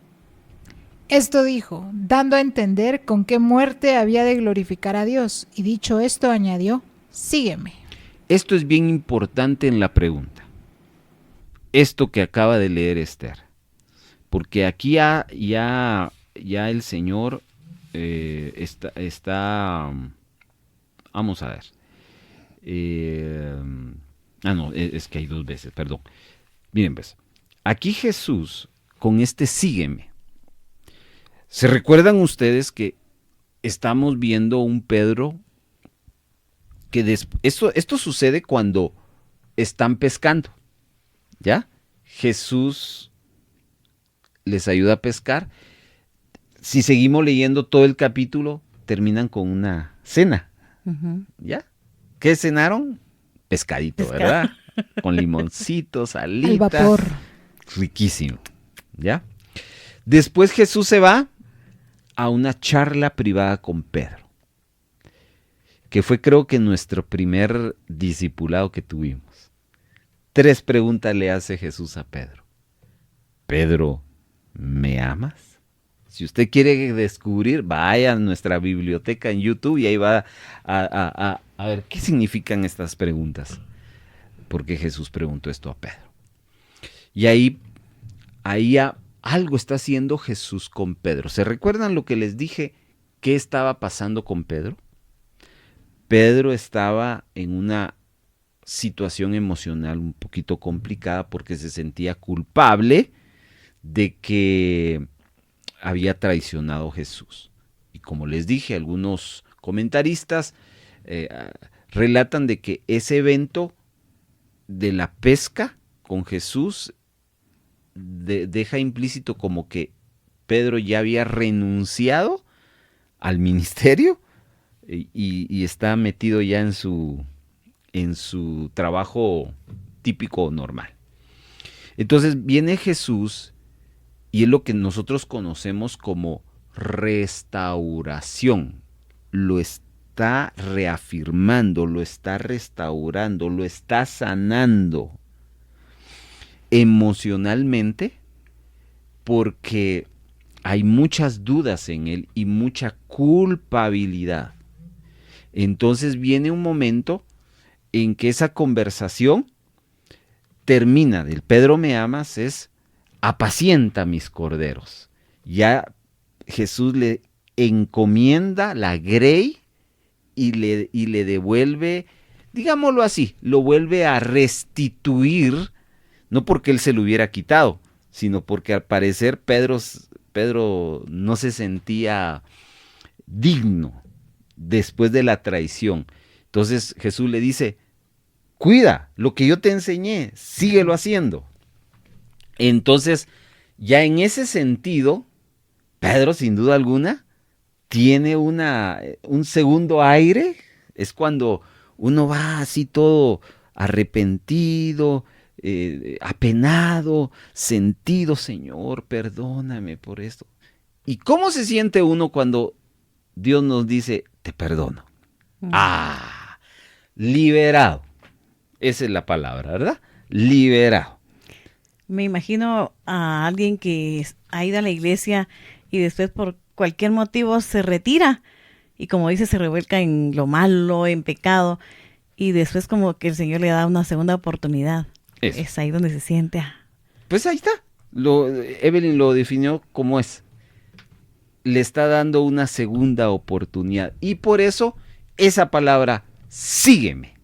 Esto dijo, dando a entender con qué muerte había de glorificar a Dios, y dicho esto añadió, sígueme. Esto es bien importante en la pregunta. Esto que acaba de leer Esther. Porque aquí ya el Señor está vamos a ver. No, es que hay dos veces, perdón. Miren, pues, aquí Jesús, con este sígueme. ¿Se recuerdan ustedes que estamos viendo un Pedro que esto sucede cuando están pescando? ¿Ya? Jesús les ayuda a pescar. Si seguimos leyendo todo el capítulo, terminan con una cena. Uh-huh. ¿Ya? ¿Qué cenaron? Pescadito, ¿verdad? Con limoncitos, salitas. El vapor. Riquísimo. ¿Ya? Después Jesús se va a una charla privada con Pedro, que fue, creo que, nuestro primer discipulado que tuvimos. 3 preguntas le hace Jesús a Pedro. Pedro, ¿me amas? Si usted quiere descubrir, vaya a nuestra biblioteca en YouTube y ahí va a ver qué significan estas preguntas. Porque Jesús preguntó esto a Pedro. Y ahí algo está haciendo Jesús con Pedro. ¿Se recuerdan lo que les dije? ¿Qué estaba pasando con Pedro? Pedro estaba en una situación emocional un poquito complicada porque se sentía culpable de que había traicionado a Jesús. Y como les dije, algunos comentaristas relatan de que ese evento de la pesca con Jesús deja implícito como que Pedro ya había renunciado al ministerio y está metido ya en su trabajo típico normal. Entonces viene Jesús y es lo que nosotros conocemos como restauración. Lo está reafirmando, lo está restaurando, lo está sanando emocionalmente, porque hay muchas dudas en él y mucha culpabilidad. Entonces viene un momento en que esa conversación termina del Pedro me amas, es apacienta mis corderos. Ya Jesús le encomienda la grey y le devuelve, digámoslo así, lo vuelve a restituir, no porque él se lo hubiera quitado, sino porque al parecer Pedro no se sentía digno después de la traición. Entonces Jesús le dice, cuida lo que yo te enseñé, síguelo haciendo. Entonces, ya en ese sentido, Pedro, sin duda alguna, tiene un segundo aire. Es cuando uno va así todo arrepentido, apenado, sentido, Señor, perdóname por esto. ¿Y cómo se siente uno cuando Dios nos dice, te perdono? Liberado. Esa es la palabra, ¿verdad? Liberado. Me imagino a alguien que ha ido a la iglesia y después por cualquier motivo se retira y como dice se revuelca en lo malo, en pecado y después como que el Señor le da una segunda oportunidad. Eso. Es ahí donde se siente. Pues ahí está. Evelyn lo definió como es. Le está dando una segunda oportunidad y por eso esa palabra sígueme,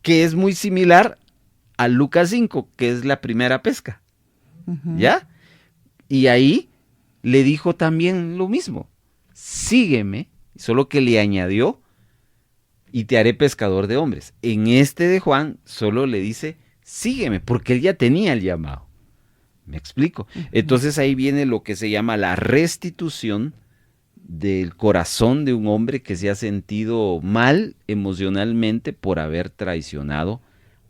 que es muy similar a Lucas 5, que es la primera pesca. ¿Ya? Y ahí le dijo también lo mismo. Sígueme, solo que le añadió, y te haré pescador de hombres. En este de Juan solo le dice, sígueme, porque él ya tenía el llamado. ¿Me explico? Entonces ahí viene lo que se llama la restitución del corazón de un hombre que se ha sentido mal emocionalmente por haber traicionado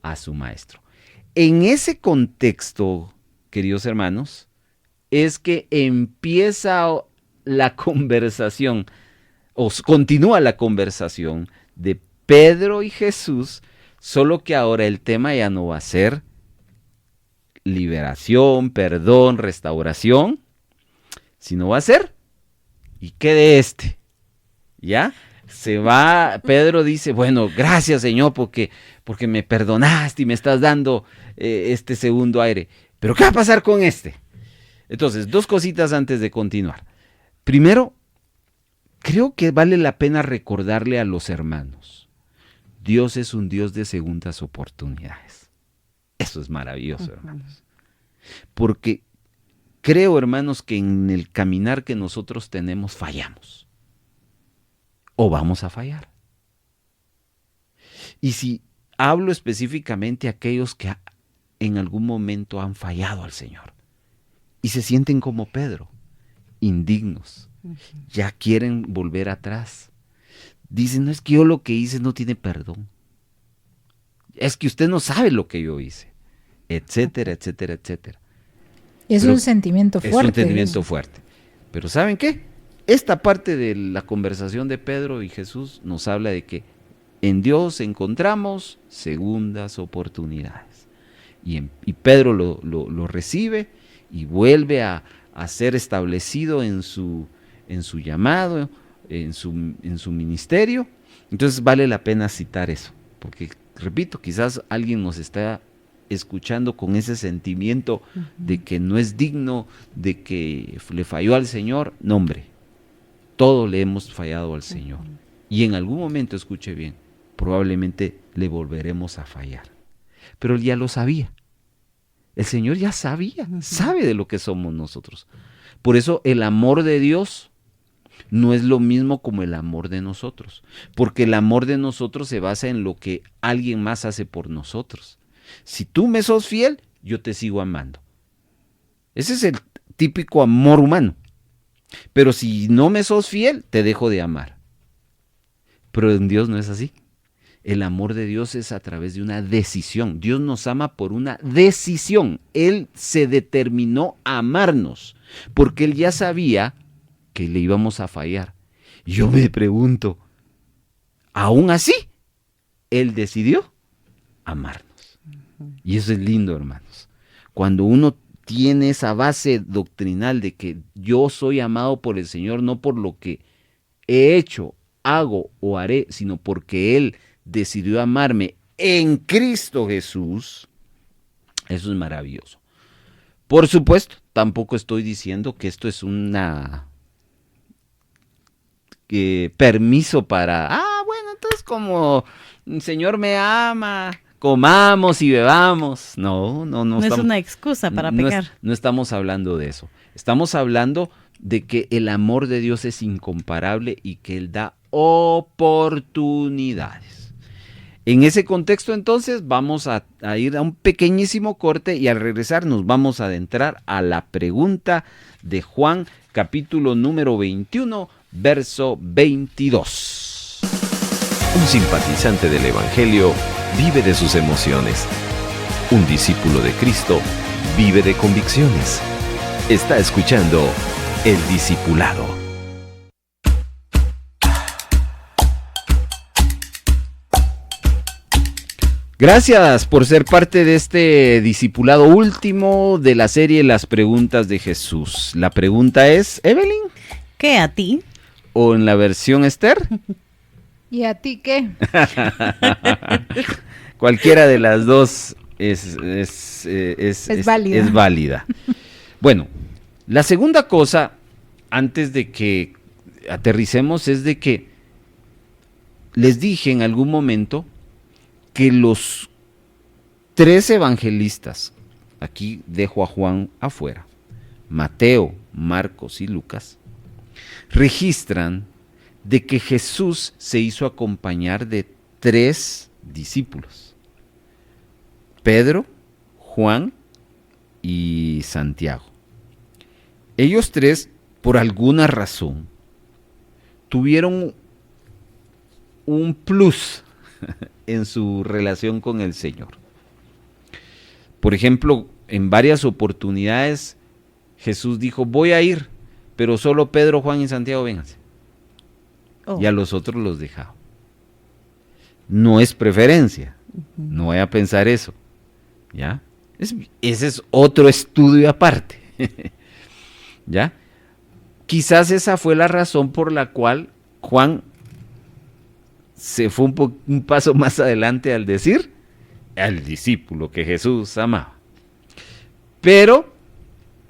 a su maestro. En ese contexto, queridos hermanos, es que empieza la conversación, o continúa la conversación de Pedro y Jesús, solo que ahora el tema ya no va a ser liberación, perdón, restauración, sino va a ser, ¿y qué de este? ¿Ya? Se va, Pedro dice, bueno, gracias Señor porque me perdonaste y me estás dando este segundo aire. Pero ¿qué va a pasar con este? Entonces, dos cositas antes de continuar. Primero, creo que vale la pena recordarle a los hermanos, Dios es un Dios de segundas oportunidades. Eso es maravilloso, hermanos. Porque creo, hermanos, que en el caminar que nosotros tenemos fallamos. O vamos a fallar. Y si hablo específicamente a aquellos que en algún momento han fallado al Señor y se sienten como Pedro, indignos, ya quieren volver atrás. Dicen, no es que yo lo que hice no tiene perdón. Es que usted no sabe lo que yo hice, etcétera, etcétera, etcétera. Es un sentimiento fuerte. Es un sentimiento fuerte. Pero ¿saben qué? Esta parte de la conversación de Pedro y Jesús nos habla de que en Dios encontramos segundas oportunidades. Y Pedro lo recibe y vuelve a ser establecido en su llamado, en su ministerio. Entonces vale la pena citar eso. Porque, repito, quizás alguien nos está escuchando con ese sentimiento de que no es digno, de que le falló al Señor. No, hombre, todos le hemos fallado al Señor. Y en algún momento, escuche bien, probablemente le volveremos a fallar. Pero él ya lo sabía. El Señor ya sabía, sabe de lo que somos nosotros. Por eso el amor de Dios no es lo mismo como el amor de nosotros. Porque el amor de nosotros se basa en lo que alguien más hace por nosotros. Si tú me sos fiel, yo te sigo amando. Ese es el típico amor humano. Pero si no me sos fiel, te dejo de amar. Pero en Dios no es así. El amor de Dios es a través de una decisión. Dios nos ama por una decisión. Él se determinó a amarnos, porque Él ya sabía que le íbamos a fallar. Yo me pregunto, ¿aún así Él decidió amarnos? Y eso es lindo, hermanos. Cuando uno tiene esa base doctrinal de que yo soy amado por el Señor no por lo que he hecho, hago o haré, sino porque Él decidió amarme en Cristo Jesús, eso es maravilloso. Por supuesto, tampoco estoy diciendo que esto es una permiso para, bueno, entonces como el Señor me ama, comamos y bebamos. No No es una excusa para pecar. No estamos hablando de eso. Estamos hablando de que el amor de Dios es incomparable y que Él da oportunidades. En ese contexto, entonces, vamos a ir a un pequeñísimo corte y al regresar nos vamos a adentrar a la pregunta de Juan, capítulo número 21, verso 22. Un simpatizante del Evangelio vive de sus emociones. Un discípulo de Cristo vive de convicciones. Está escuchando El Discipulado. Gracias por ser parte de este discipulado último de la serie Las Preguntas de Jesús. La pregunta es, Evelyn. ¿Qué a ti? ¿O en la versión Esther? ¿Y a ti qué? Cualquiera de las dos es válida. Es válida. Bueno, la segunda cosa, antes de que aterricemos, es de que les dije en algún momento que los 3 evangelistas, aquí dejo a Juan afuera, Mateo, Marcos y Lucas, registran de que Jesús se hizo acompañar de 3 discípulos, Pedro, Juan y Santiago. Ellos 3, por alguna razón, tuvieron un plus en su relación con el Señor. Por ejemplo, en varias oportunidades Jesús dijo, voy a ir, pero solo Pedro, Juan y Santiago vénganse. Y a los otros los dejaba. No es preferencia, no vaya a pensar eso, ¿ya? Ese es otro estudio aparte, ¿ya? Quizás esa fue la razón por la cual Juan se fue un paso más adelante al decir al discípulo que Jesús amaba. Pero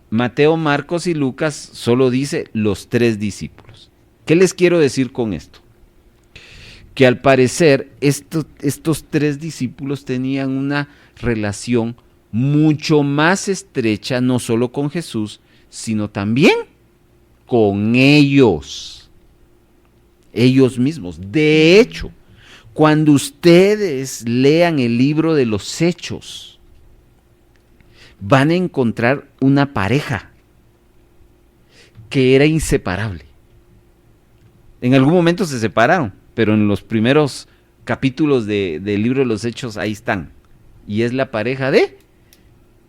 Mateo, Marcos y Lucas solo dice los 3 discípulos. ¿Qué les quiero decir con esto? Que al parecer estos 3 discípulos tenían una relación mucho más estrecha, no solo con Jesús, sino también con ellos mismos. De hecho, cuando ustedes lean el libro de los Hechos, van a encontrar una pareja que era inseparable. En algún momento se separaron, pero en los primeros capítulos del libro de los Hechos ahí están. Y es la pareja de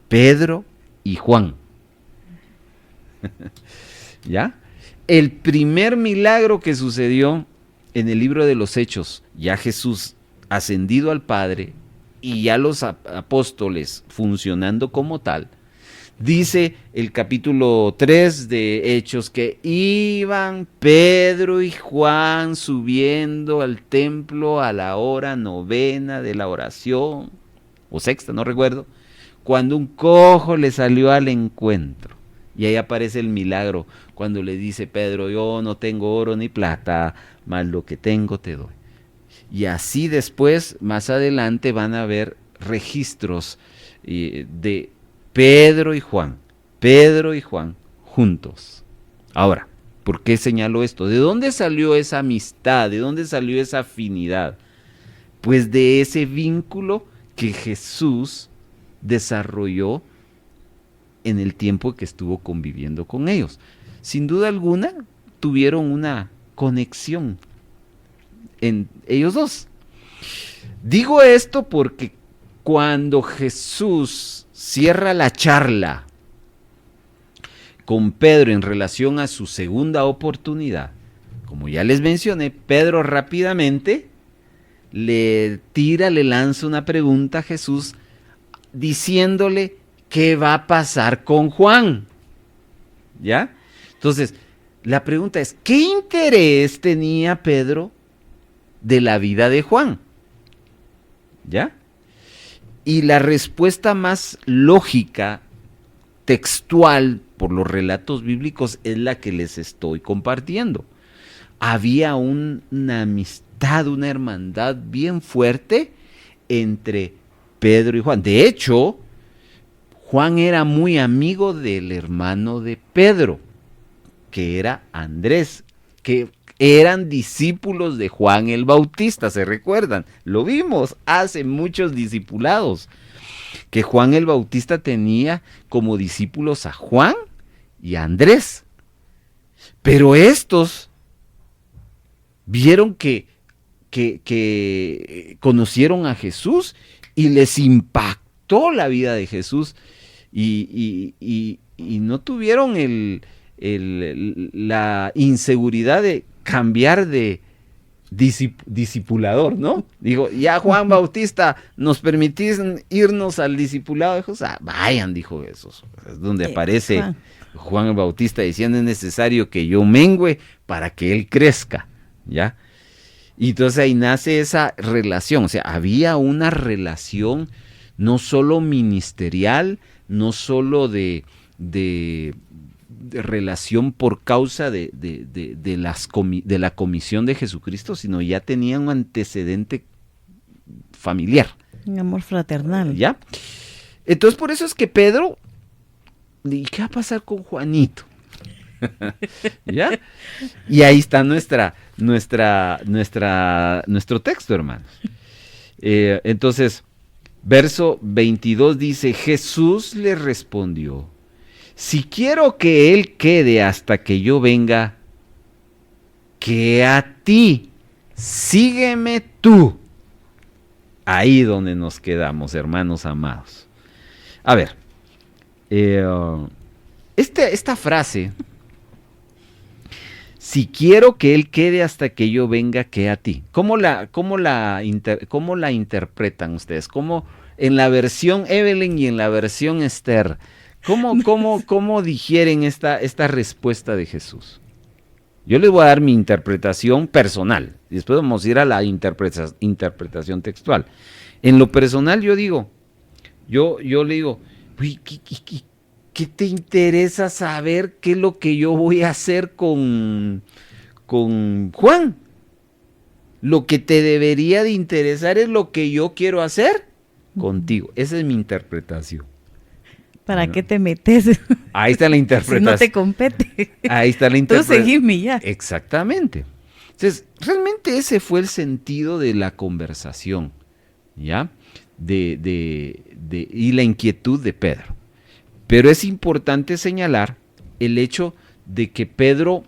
Pedro y Juan. ¿Ya? El primer milagro que sucedió en el libro de los Hechos, ya Jesús ascendido al Padre y ya los apóstoles funcionando como tal, dice el capítulo 3 de Hechos que iban Pedro y Juan subiendo al templo a la hora 9 de la oración, o 6, no recuerdo, cuando un cojo le salió al encuentro. Y ahí aparece el milagro, cuando le dice Pedro, yo no tengo oro ni plata, mas lo que tengo te doy. Y así después, más adelante, van a haber registros de Pedro y Juan juntos. Ahora, ¿por qué señalo esto? ¿De dónde salió esa amistad? ¿De dónde salió esa afinidad? Pues de ese vínculo que Jesús desarrolló en el tiempo que estuvo conviviendo con ellos. Sin duda alguna, tuvieron una conexión en ellos dos. Digo esto porque cuando Jesús cierra la charla con Pedro en relación a su segunda oportunidad, como ya les mencioné, Pedro rápidamente le lanza una pregunta a Jesús diciéndole ¿qué va a pasar con Juan? ¿Ya? Entonces, la pregunta es, ¿qué interés tenía Pedro de la vida de Juan? ¿Ya? Y la respuesta más lógica, textual, por los relatos bíblicos, es la que les estoy compartiendo. Había una amistad, una hermandad bien fuerte entre Pedro y Juan. De hecho, Juan era muy amigo del hermano de Pedro, que era Andrés, que eran discípulos de Juan el Bautista, ¿se recuerdan? Lo vimos hace muchos discipulados, que Juan el Bautista tenía como discípulos a Juan y a Andrés. Pero estos vieron que conocieron a Jesús y les impactó la vida de Jesús y no tuvieron la inseguridad de cambiar de discipulador, ¿no? Digo, ya Juan Bautista, ¿nos permitís irnos al discipulado de Jesús? Vayan, dijo Jesús. Es donde aparece Juan el Bautista diciendo, es necesario que yo mengüe para que él crezca, ¿ya? Y entonces ahí nace esa relación, o sea, había una relación no solo ministerial, no solo de relación por causa de la comisión de Jesucristo, sino ya tenía un antecedente familiar. Un amor fraternal. ¿Ya? Entonces por eso es que Pedro, ¿y qué va a pasar con Juanito? ¿Ya? Y ahí está nuestro texto, hermanos. Entonces, verso 22 dice, Jesús le respondió, si quiero que él quede hasta que yo venga, que a ti, sígueme tú. Ahí donde nos quedamos, hermanos amados. A ver, esta frase, si quiero que él quede hasta que yo venga, que a ti. ¿Cómo la interpretan ustedes? ¿Cómo en la versión Evelyn y en la versión Esther? ¿Cómo digieren esta respuesta de Jesús? Yo les voy a dar mi interpretación personal. Y después vamos a ir a la interpretación textual. En lo personal yo le digo, uy, ¿qué te interesa saber qué es lo que yo voy a hacer con Juan? Lo que te debería de interesar es lo que yo quiero hacer contigo. Esa es mi interpretación. ¿Para qué te metes? Ahí está la interpretación. Si no te compete. Ahí está la interpretación. Tú seguime ya. Exactamente. Entonces, realmente ese fue el sentido de la conversación, ¿ya? Y la inquietud de Pedro. Pero es importante señalar el hecho de que Pedro,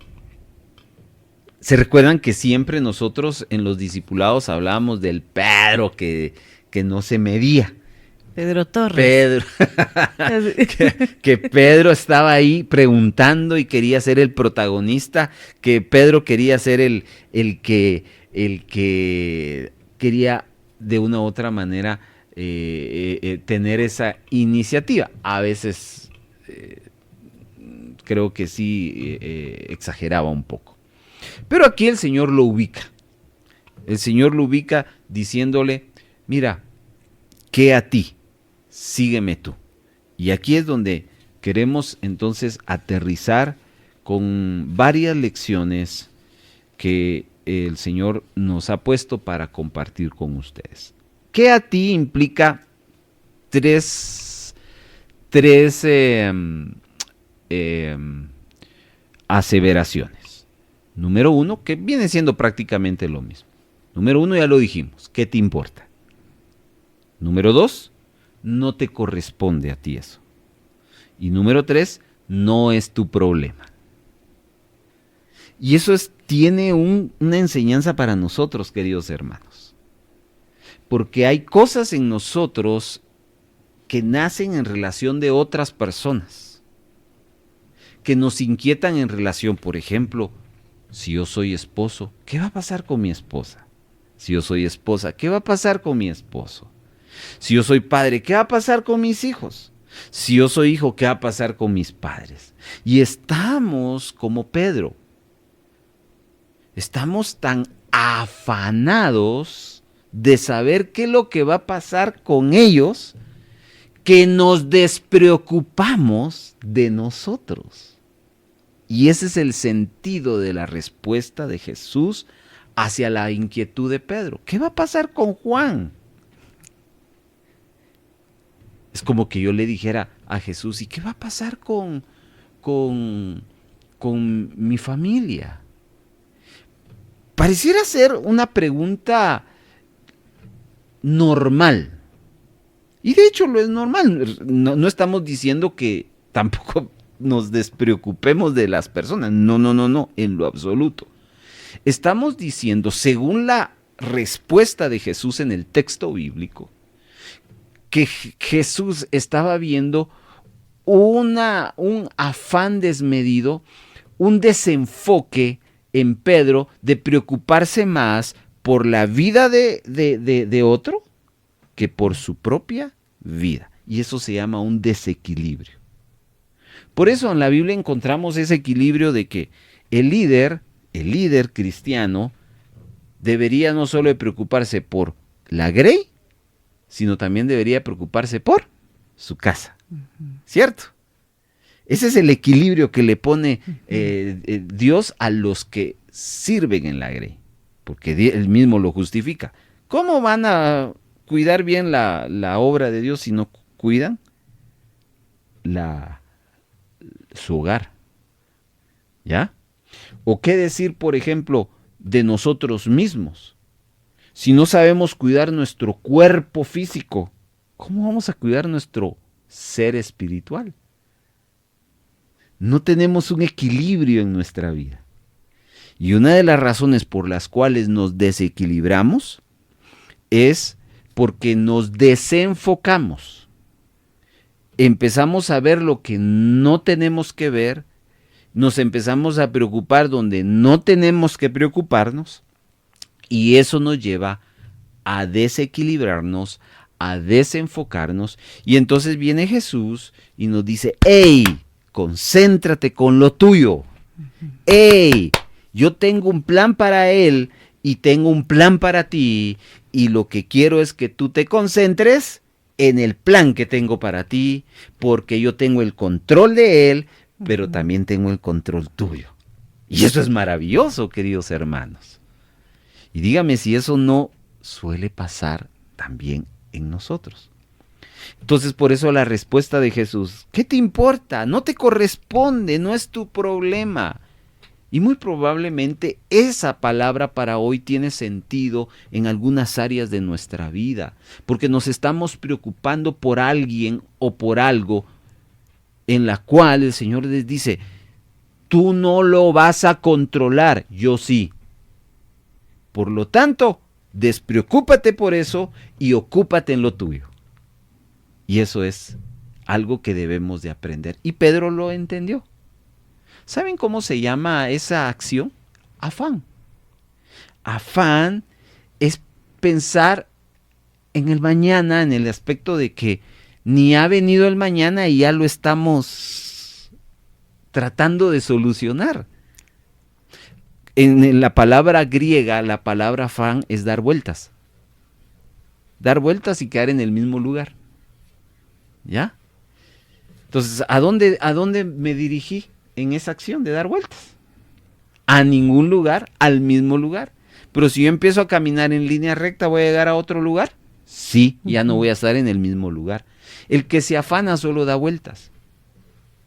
¿se recuerdan que siempre nosotros en los discipulados hablábamos del Pedro que no se medía? Pedro Torres. Pedro. que Pedro estaba ahí preguntando y quería ser el protagonista, que Pedro quería ser el que quería de una u otra manera tener esa iniciativa. A veces creo que sí exageraba un poco. Pero aquí el Señor lo ubica. El Señor lo ubica diciéndole, mira, que a ti, sígueme tú. Y aquí es donde queremos entonces aterrizar con varias lecciones que el Señor nos ha puesto para compartir con ustedes. Que a ti implica tres aseveraciones. Número uno, que viene siendo prácticamente lo mismo. Número uno, ya lo dijimos, ¿qué te importa? Número dos, no te corresponde a ti eso. Y número tres, no es tu problema. Y eso tiene una enseñanza para nosotros, queridos hermanos. Porque hay cosas en nosotros que nacen en relación de otras personas, que nos inquietan en relación, por ejemplo, si yo soy esposo, ¿qué va a pasar con mi esposa? Si yo soy esposa, ¿qué va a pasar con mi esposo? Si yo soy padre, ¿qué va a pasar con mis hijos? Si yo soy hijo, ¿qué va a pasar con mis padres? Y estamos como Pedro. Estamos tan afanados de saber qué es lo que va a pasar con ellos, que nos despreocupamos de nosotros. Y ese es el sentido de la respuesta de Jesús hacia la inquietud de Pedro. ¿Qué va a pasar con Juan? Es como que yo le dijera a Jesús, ¿y qué va a pasar con mi familia? Pareciera ser una pregunta normal. Y de hecho lo es normal. No estamos diciendo que tampoco nos despreocupemos de las personas. No, en lo absoluto. Estamos diciendo, según la respuesta de Jesús en el texto bíblico, que Jesús estaba viendo un afán desmedido, un desenfoque en Pedro de preocuparse más por la vida de otro que por su propia vida. Y eso se llama un desequilibrio. Por eso en la Biblia encontramos ese equilibrio de que el líder cristiano debería no solo de preocuparse por la grey, sino también debería preocuparse por su casa. ¿Cierto? Ese es el equilibrio que le pone Dios a los que sirven en la grey, porque él mismo lo justifica. ¿Cómo van a cuidar bien la obra de Dios si no cuidan su hogar? ¿Ya? ¿O qué decir, por ejemplo, de nosotros mismos? Si no sabemos cuidar nuestro cuerpo físico, ¿cómo vamos a cuidar nuestro ser espiritual? No tenemos un equilibrio en nuestra vida. Y una de las razones por las cuales nos desequilibramos es porque nos desenfocamos. Empezamos a ver lo que no tenemos que ver, nos empezamos a preocupar donde no tenemos que preocuparnos, y eso nos lleva a desequilibrarnos, a desenfocarnos, y entonces viene Jesús y nos dice, ¡hey! Concéntrate con lo tuyo. ¡Hey! Yo tengo un plan para él y tengo un plan para ti, y lo que quiero es que tú te concentres en el plan que tengo para ti, porque yo tengo el control de él, pero también tengo el control tuyo. Y eso es maravilloso, queridos hermanos. Y dígame si eso no suele pasar también en nosotros. Entonces, por eso la respuesta de Jesús, ¿qué te importa? No te corresponde, no es tu problema. Y muy probablemente esa palabra para hoy tiene sentido en algunas áreas de nuestra vida, porque nos estamos preocupando por alguien o por algo en la cual el Señor les dice, tú no lo vas a controlar, yo sí. Por lo tanto, despreocúpate por eso y ocúpate en lo tuyo. Y eso es algo que debemos de aprender. Y Pedro lo entendió. ¿Saben cómo se llama esa acción? Afán. Afán es pensar en el mañana, en el aspecto de que ni ha venido el mañana y ya lo estamos tratando de solucionar. En la palabra griega, la palabra afán es dar vueltas. Dar vueltas y quedar en el mismo lugar. ¿Ya? Entonces, ¿a dónde me dirigí en esa acción de dar vueltas? A ningún lugar, al mismo lugar. Pero si yo empiezo a caminar en línea recta, ¿voy a llegar a otro lugar? Sí, ya no voy a estar en el mismo lugar. El que se afana solo da vueltas.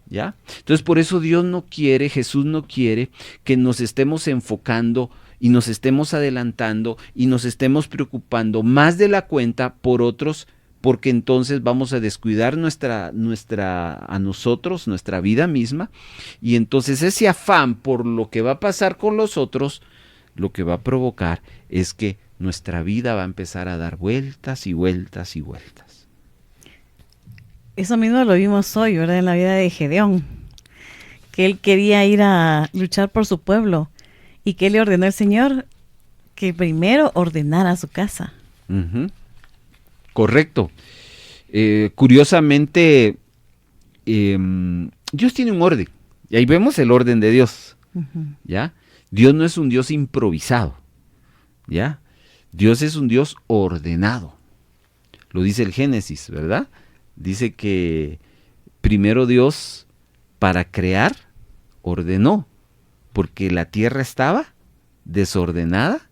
¿Ya? Entonces, por eso Dios no quiere, Jesús no quiere que nos estemos enfocando y nos estemos adelantando y nos estemos preocupando más de la cuenta por otros, porque entonces vamos a descuidar nuestra vida misma, y entonces ese afán por lo que va a pasar con los otros, lo que va a provocar es que nuestra vida va a empezar a dar vueltas y vueltas y vueltas. Eso mismo lo vimos hoy, ¿verdad? En la vida de Gedeón, que él quería ir a luchar por su pueblo, y que le ordenó el Señor que primero ordenara su casa. Correcto. Curiosamente, Dios tiene un orden. Y ahí vemos el orden de Dios. Ujú. ¿Ya? Dios no es un Dios improvisado. ¿Ya? Dios es un Dios ordenado. Lo dice el Génesis, ¿verdad? Dice que primero Dios, para crear, ordenó, porque la tierra estaba desordenada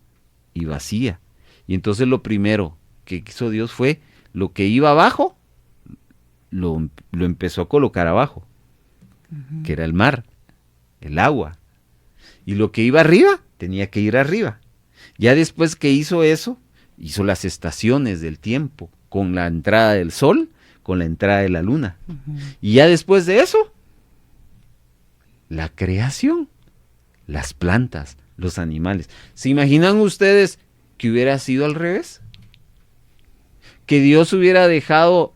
y vacía. Y entonces lo primero que hizo Dios fue lo que iba abajo, lo empezó a colocar abajo, que era el mar, el agua. Y lo que iba arriba, tenía que ir arriba. Ya después que hizo eso, hizo las estaciones del tiempo, con la entrada del sol, con la entrada de la luna. Y ya después de eso, la creación, las plantas, los animales. ¿Se imaginan ustedes que hubiera sido al revés? Que Dios hubiera dejado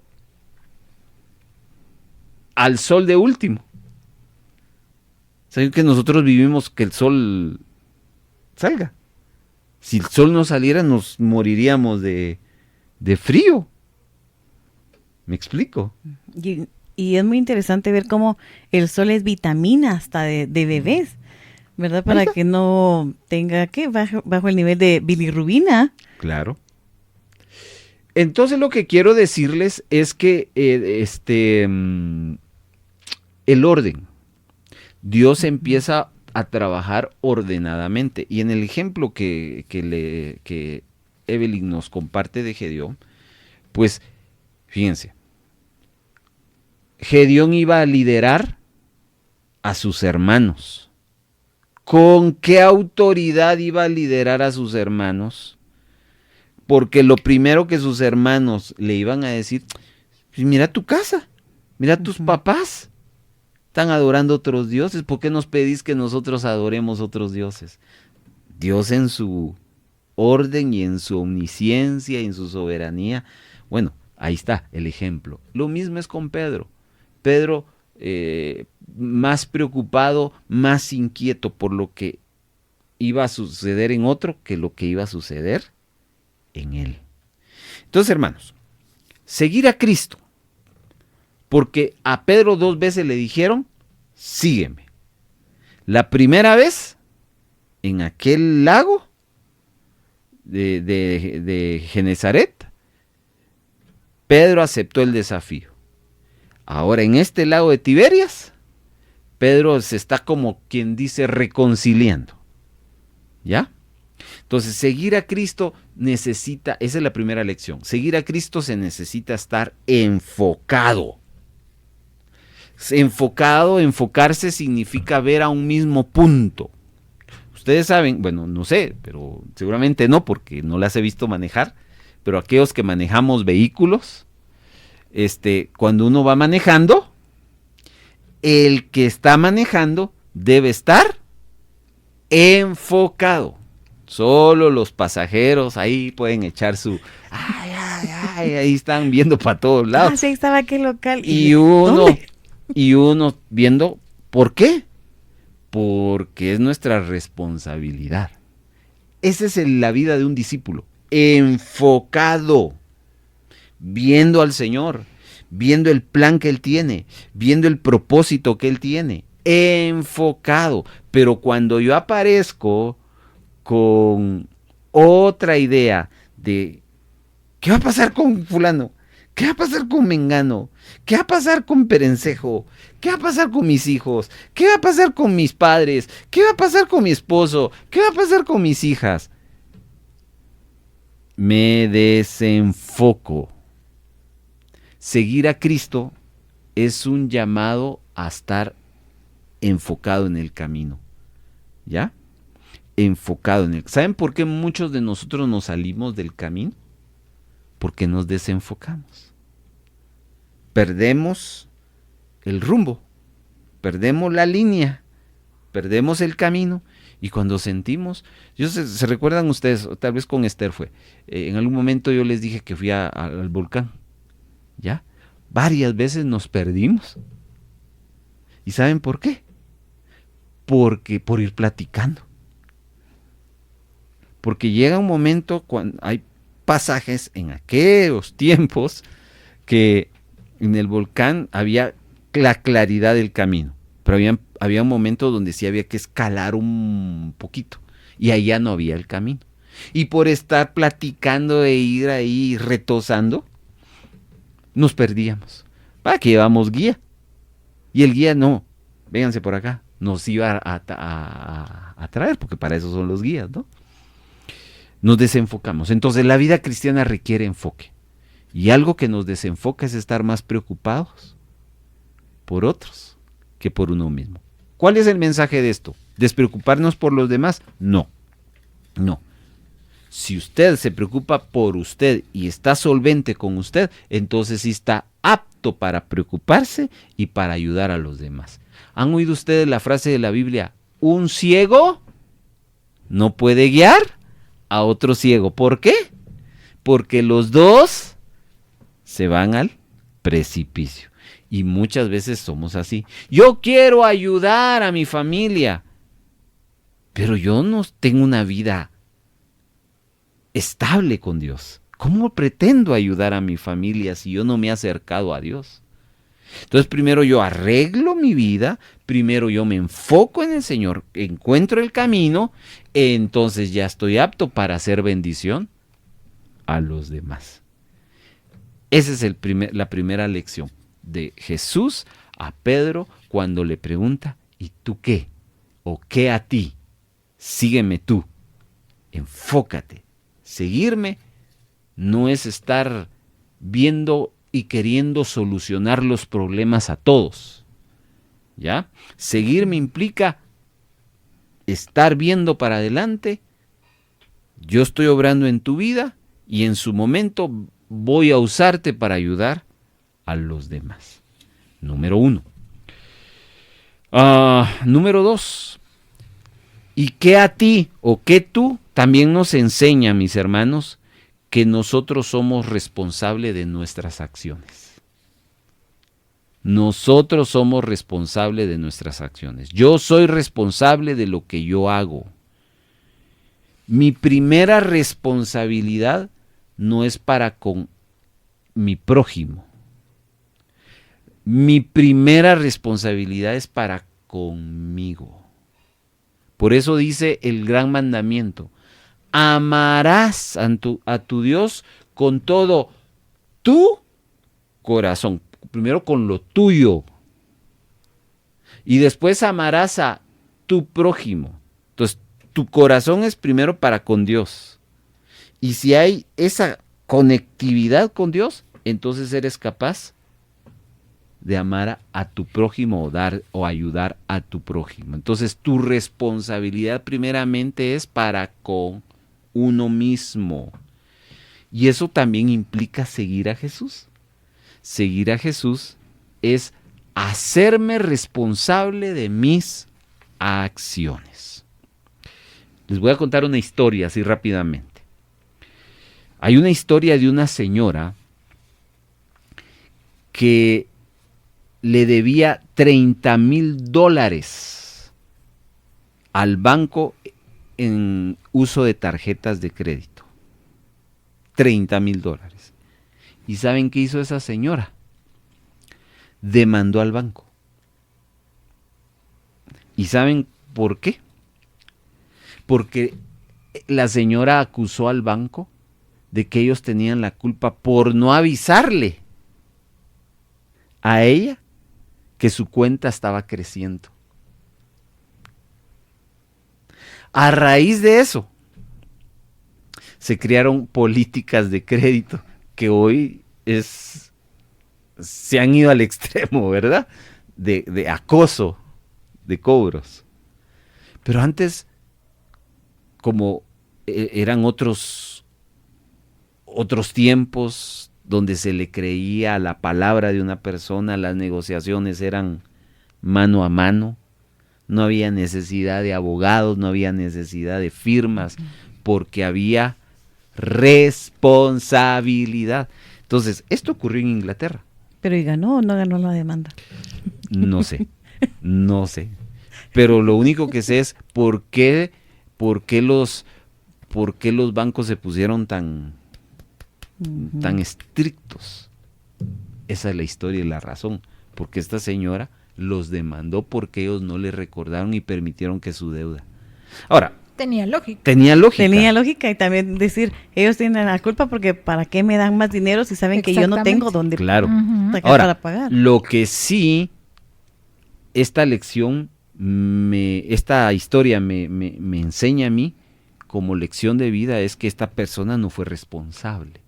al sol de último. ¿Saben que nosotros vivimos que el sol salga? Si el sol no saliera, nos moriríamos de frío. ¿Me explico? Y es muy interesante ver cómo el sol es vitamina hasta de bebés, ¿verdad? Para que no tenga, ¿qué? Bajo el nivel de bilirrubina. Claro. Entonces lo que quiero decirles es que el orden. Dios empieza a trabajar ordenadamente. Y en el ejemplo que Evelyn nos comparte de Gedeón, pues fíjense, Gedeón iba a liderar a sus hermanos. ¿Con qué autoridad iba a liderar a sus hermanos? Porque lo primero que sus hermanos le iban a decir, mira tu casa, mira tus papás, están adorando otros dioses, ¿por qué nos pedís que nosotros adoremos otros dioses? Dios en su orden y en su omnisciencia y en su soberanía, bueno, ahí está el ejemplo. Lo mismo es con Pedro. Pedro, más preocupado, más inquieto por lo que iba a suceder en otro que lo que iba a suceder en él. Entonces, hermanos, seguir a Cristo, porque a Pedro 2 veces le dijeron, sígueme. La primera vez, en aquel lago de Genezaret, Pedro aceptó el desafío. Ahora, en este lago de Tiberias, Pedro se está como quien dice reconciliando. ¿Ya? Entonces, seguir a Cristo necesita, esa es la primera lección, seguir a Cristo se necesita estar enfocado. Enfocarse significa ver a un mismo punto. Ustedes saben, bueno, no sé, pero seguramente no, porque no las he visto manejar, pero aquellos que manejamos vehículos, cuando uno va manejando, el que está manejando debe estar enfocado. Solo los pasajeros ahí pueden echar su... ahí están viendo para todos lados. Ah, sí, estaba aquel local. Y uno viendo, ¿por qué? Porque es nuestra responsabilidad. Esa es la vida de un discípulo. Enfocado. Viendo al Señor. Viendo el plan que Él tiene. Viendo el propósito que Él tiene. Enfocado. Pero cuando yo aparezco con otra idea de ¿qué va a pasar con fulano? ¿Qué va a pasar con Mengano? ¿Qué va a pasar con Perencejo? ¿Qué va a pasar con mis hijos? ¿Qué va a pasar con mis padres? ¿Qué va a pasar con mi esposo? ¿Qué va a pasar con mis hijas? Me desenfoco. Seguir a Cristo es un llamado a estar enfocado en el camino. ¿Ya? Enfocado en el... ¿Saben por qué muchos de nosotros nos salimos del camino? Porque nos desenfocamos. Perdemos el rumbo, perdemos la línea, perdemos el camino, y cuando sentimos, se recuerdan ustedes, tal vez con Esther fue, en algún momento yo les dije que fui al volcán, ¿ya? Varias veces nos perdimos. ¿Y saben por qué? Porque por ir platicando. Porque llega un momento cuando hay pasajes en aquellos tiempos que en el volcán había la claridad del camino. Pero había un momento donde sí había que escalar un poquito. Y allá no había el camino. Y por estar platicando e ir ahí retosando, nos perdíamos. ¿Para qué llevamos guía? Y el guía no, vénganse por acá, nos iba a traer, porque para eso son los guías, ¿no? Nos desenfocamos. Entonces la vida cristiana requiere enfoque. Y algo que nos desenfoca es estar más preocupados por otros que por uno mismo. ¿Cuál es el mensaje de esto? ¿Despreocuparnos por los demás? No, no. Si usted se preocupa por usted y está solvente con usted, entonces sí está apto para preocuparse y para ayudar a los demás. ¿Han oído ustedes la frase de la Biblia? Un ciego no puede guiar a otro ciego. ¿Por qué? Porque los dos se van al precipicio. Y muchas veces somos así. Yo quiero ayudar a mi familia, pero yo no tengo una vida estable con Dios. ¿Cómo pretendo ayudar a mi familia si yo no me he acercado a Dios? Entonces primero yo arreglo mi vida, primero yo me enfoco en el Señor, encuentro el camino, entonces ya estoy apto para hacer bendición a los demás. Esa es la primera lección de Jesús a Pedro cuando le pregunta, ¿y tú qué? ¿O qué a ti? Sígueme tú, enfócate. Seguirme no es estar viendo y queriendo solucionar los problemas a todos, ¿ya? Seguirme implica estar viendo para adelante. Yo estoy obrando en tu vida y en su momento voy a usarte para ayudar a los demás. Número 1. Número 2. ¿Y qué a ti o qué tú? También nos enseña, mis hermanos, que nosotros somos responsables de nuestras acciones. Nosotros somos responsables de nuestras acciones. Yo soy responsable de lo que yo hago. Mi primera responsabilidad no es para con mi prójimo. Mi primera responsabilidad es para conmigo. Por eso dice el gran mandamiento: amarás a tu Dios con todo tu corazón. Primero con lo tuyo. Y después amarás a tu prójimo. Entonces, tu corazón es primero para con Dios. Y si hay esa conectividad con Dios, entonces eres capaz de amar a tu prójimo o dar o ayudar a tu prójimo. Entonces, tu responsabilidad primeramente es para con uno mismo. Y eso también implica seguir a Jesús. Seguir a Jesús es hacerme responsable de mis acciones. Les voy a contar una historia así rápidamente. Hay una historia de una señora que le debía $30,000 al banco en uso de tarjetas de crédito. $30,000. ¿Y saben qué hizo esa señora? Demandó al banco. ¿Y saben por qué? Porque la señora acusó al banco de que ellos tenían la culpa por no avisarle a ella que su cuenta estaba creciendo. A raíz de eso, se crearon políticas de crédito que hoy se han ido al extremo, ¿verdad? De acoso, de cobros. Pero antes, como eran otros tiempos donde se le creía a la palabra de una persona, las negociaciones eran mano a mano, no había necesidad de abogados, no había necesidad de firmas, porque había responsabilidad. Entonces, esto ocurrió en Inglaterra. ¿Pero y ganó o no ganó la demanda? No sé. Pero lo único que sé es por qué los bancos se pusieron tan estrictos. Esa es la historia y la razón. porque esta señora los demandó porque ellos no le recordaron y permitieron que su deuda. Ahora, Tenía lógica. tenía lógica. Tenía lógica, y también decir, ellos tienen la culpa porque ¿para qué me dan más dinero si saben que yo no tengo Exactamente. dónde Claro. Ujú. sacar Ahora, para pagar? lo que sí, esta lección, esta historia me enseña a mí como lección de vida es que esta persona no fue responsable.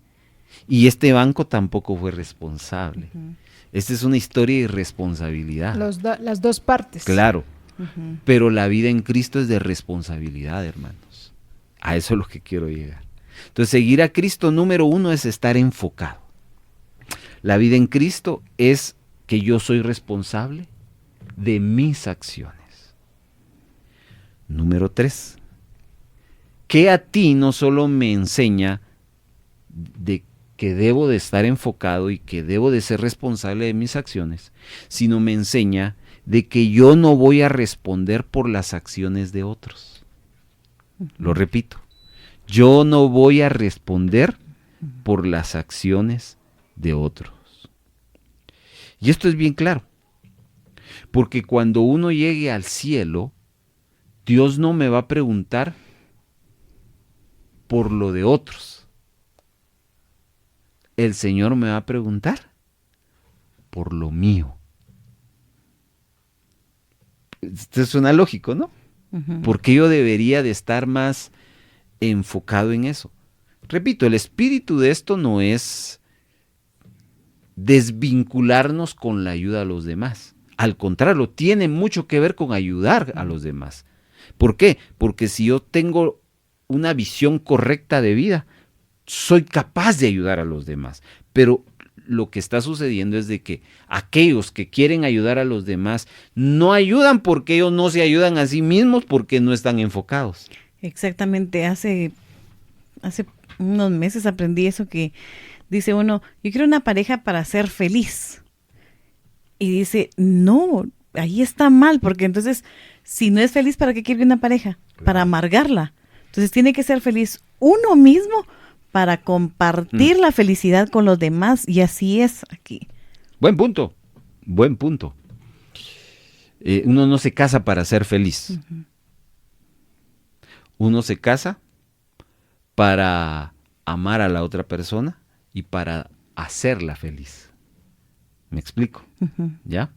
Y este banco tampoco fue responsable. Ujú, Esta es una historia de irresponsabilidad. Las dos partes. Claro, ujú. pero la vida en Cristo es de responsabilidad, hermanos. A eso es lo que quiero llegar. Entonces, seguir a Cristo, número 1, es estar enfocado. La vida en Cristo es que yo soy responsable de mis acciones. Número 3, que a ti no solo me enseña de que debo de estar enfocado y que debo de ser responsable de mis acciones, sino me enseña de que yo no voy a responder por las acciones de otros. Lo repito, yo no voy a responder por las acciones de otros. Y esto es bien claro, porque cuando uno llegue al cielo, Dios no me va a preguntar por lo de otros. El Señor me va a preguntar por lo mío. Esto suena lógico, ¿no? Ujú. ¿Por qué yo debería de estar más enfocado en eso? Repito, el espíritu de esto no es desvincularnos con la ayuda a los demás. Al contrario, tiene mucho que ver con ayudar a los demás. ¿Por qué? Porque si yo tengo una visión correcta de vida, soy capaz de ayudar a los demás. Pero lo que está sucediendo es de que aquellos que quieren ayudar a los demás no ayudan porque ellos no se ayudan a sí mismos porque no están enfocados. Exactamente, hace unos meses aprendí eso que dice uno, yo quiero una pareja para ser feliz. Y dice, no, ahí está mal, porque entonces, si no es feliz, ¿para qué quiere una pareja? Para amargarla. Entonces tiene que ser feliz uno mismo para compartir la felicidad con los demás, y así es aquí. Buen punto, buen punto. Uno no se casa para ser feliz. Ujú. Uno se casa para amar a la otra persona y para hacerla feliz. ¿Me explico? Ujú. ¿Ya?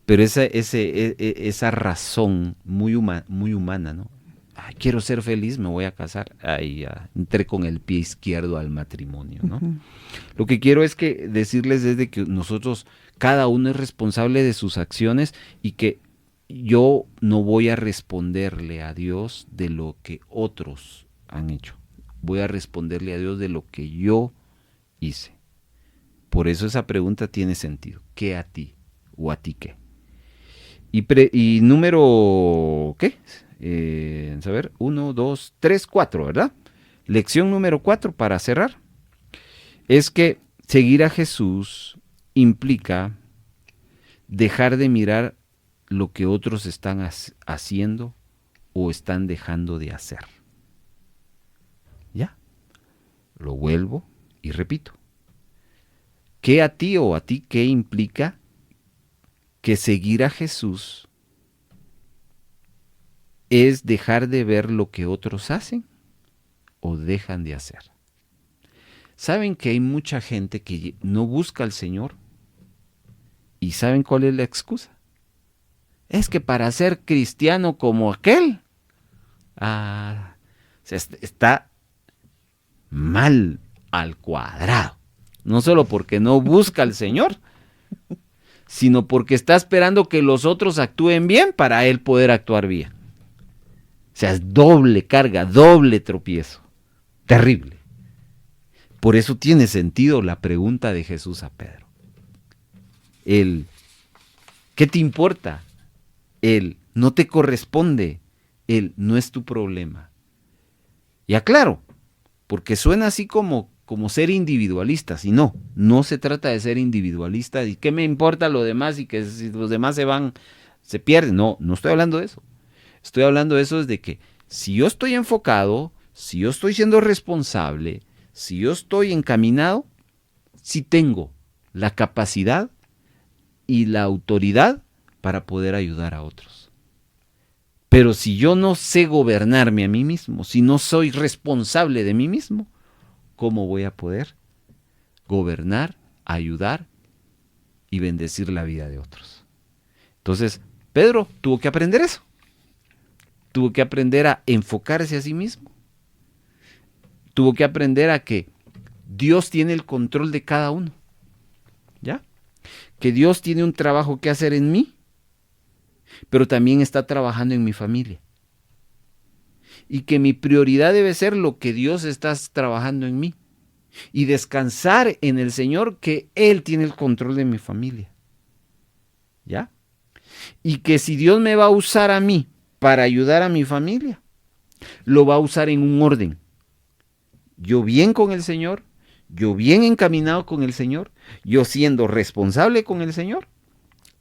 Pero esa razón muy humana, ¿no? Ay, quiero ser feliz, me voy a casar. Ahí ya entré con el pie izquierdo al matrimonio, ¿no? Ujú. Lo que quiero es que decirles es de que nosotros, cada uno es responsable de sus acciones y que yo no voy a responderle a Dios de lo que otros han hecho. Voy a responderle a Dios de lo que yo hice. Por eso esa pregunta tiene sentido. ¿Qué a ti? ¿O a ti qué? Y número, ¿qué? A ver, 1, 2, 3, 4, ¿verdad? Lección número 4 para cerrar. Es que seguir a Jesús implica dejar de mirar lo que otros están haciendo o están dejando de hacer. ¿Ya? Lo vuelvo y repito. ¿Qué a ti o a ti qué implica que seguir a Jesús es dejar de ver lo que otros hacen o dejan de hacer? ¿Saben que hay mucha gente que no busca al Señor? ¿Y saben cuál es la excusa? Es que para ser cristiano como aquel, está mal al cuadrado. No solo porque no busca al Señor, sino porque está esperando que los otros actúen bien para él poder actuar bien. O sea, es doble carga, doble tropiezo. Terrible. Por eso tiene sentido la pregunta de Jesús a Pedro. ¿Qué te importa? No te corresponde. No es tu problema. Y aclaro, porque suena así como ser individualistas, y no se trata de ser individualista y qué me importa lo demás y que si los demás se van, se pierden. No estoy hablando de eso. Estoy hablando de eso de que si yo estoy enfocado, si yo estoy siendo responsable, si yo estoy encaminado, si tengo la capacidad y la autoridad para poder ayudar a otros. Pero si yo no sé gobernarme a mí mismo, si no soy responsable de mí mismo, ¿cómo voy a poder gobernar, ayudar y bendecir la vida de otros? Entonces, Pedro tuvo que aprender eso. Tuvo que aprender a enfocarse a sí mismo. Tuvo que aprender a que Dios tiene el control de cada uno. ¿Ya? Que Dios tiene un trabajo que hacer en mí, pero también está trabajando en mi familia. Y que mi prioridad debe ser lo que Dios está trabajando en mí. Y descansar en el Señor, que Él tiene el control de mi familia. ¿Ya? Y que si Dios me va a usar a mí para ayudar a mi familia, lo va a usar en un orden. Yo bien con el Señor, yo bien encaminado con el Señor, yo siendo responsable con el Señor,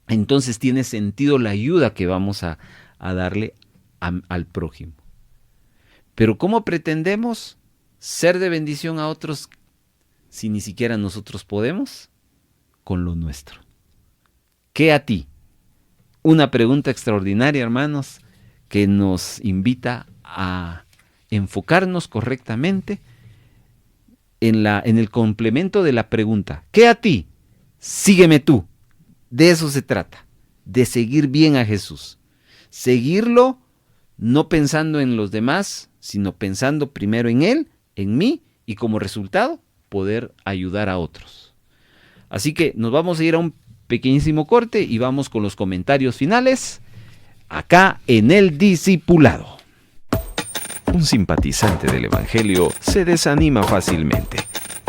entonces tiene sentido la ayuda que vamos a darle al prójimo. Pero ¿cómo pretendemos ser de bendición a otros si ni siquiera nosotros podemos? Con lo nuestro. ¿Qué a ti? Una pregunta extraordinaria, hermanos, que nos invita a enfocarnos correctamente en el complemento de la pregunta. ¿Qué a ti? Sígueme tú. De eso se trata, de seguir bien a Jesús. Seguirlo no pensando en los demás, sino pensando primero en Él, en mí, y como resultado poder ayudar a otros. Así que nos vamos a ir a un pequeñísimo corte y vamos con los comentarios finales acá en El Discipulado. Un simpatizante del Evangelio se desanima fácilmente.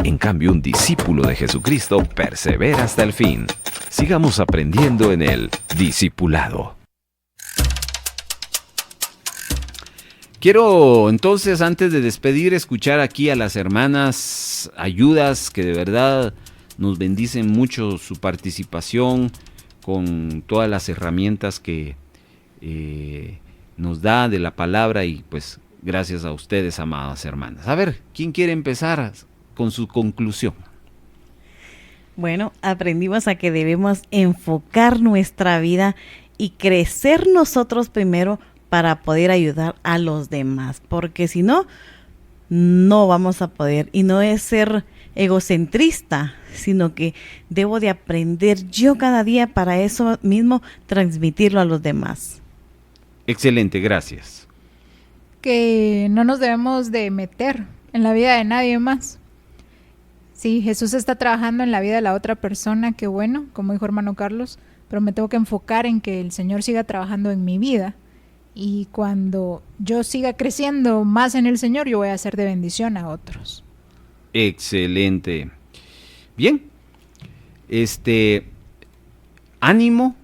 En cambio, un discípulo de Jesucristo persevera hasta el fin. Sigamos aprendiendo en El Discipulado. Quiero entonces, antes de despedir, escuchar aquí a las hermanas Ayudas, que de verdad nos bendicen mucho su participación con todas las herramientas que nos da de la palabra, y pues gracias a ustedes, amadas hermanas. A ver, ¿quién quiere empezar con su conclusión? Bueno, aprendimos a que debemos enfocar nuestra vida y crecer nosotros primero para poder ayudar a los demás, porque si no, no vamos a poder. Y no es ser egocentrista, sino que debo de aprender yo cada día para eso mismo transmitirlo a los demás. Excelente, gracias. Que no nos debemos de meter en la vida de nadie más. Sí, Jesús está trabajando en la vida de la otra persona, qué bueno, como dijo hermano Carlos, pero me tengo que enfocar en que el Señor siga trabajando en mi vida. Y cuando yo siga creciendo más en el Señor, yo voy a ser de bendición a otros. Excelente. Bien. Ánimo.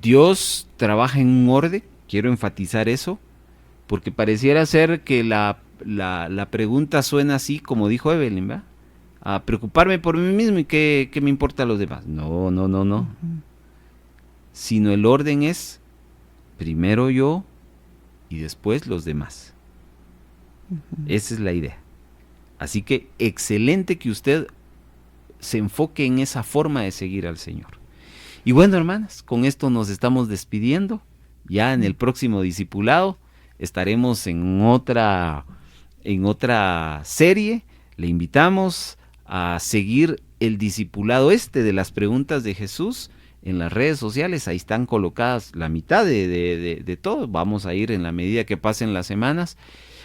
Dios trabaja en un orden. Quiero enfatizar eso, porque pareciera ser que la pregunta suena así, como dijo Evelyn, ¿verdad? A preocuparme por mí mismo y qué me importa a los demás. No. Uh-huh. Sino el orden es primero yo y después los demás. Uh-huh. Esa es la idea. Así que excelente que usted se enfoque en esa forma de seguir al Señor. Y bueno, hermanas, con esto nos estamos despidiendo. Ya en el próximo discipulado estaremos en otra serie. Le invitamos a seguir el discipulado de las preguntas de Jesús en las redes sociales. Ahí están colocadas la mitad de todo. Vamos a ir en la medida que pasen las semanas.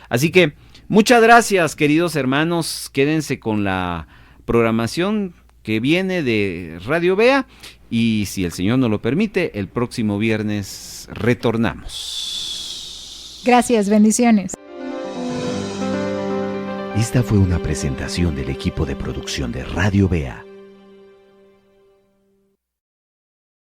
Así que muchas gracias, queridos hermanos. Quédense con la programación que viene de Radio Vea, y si el Señor nos lo permite, el próximo viernes retornamos. Gracias, bendiciones. Esta fue una presentación del equipo de producción de Radio Vea.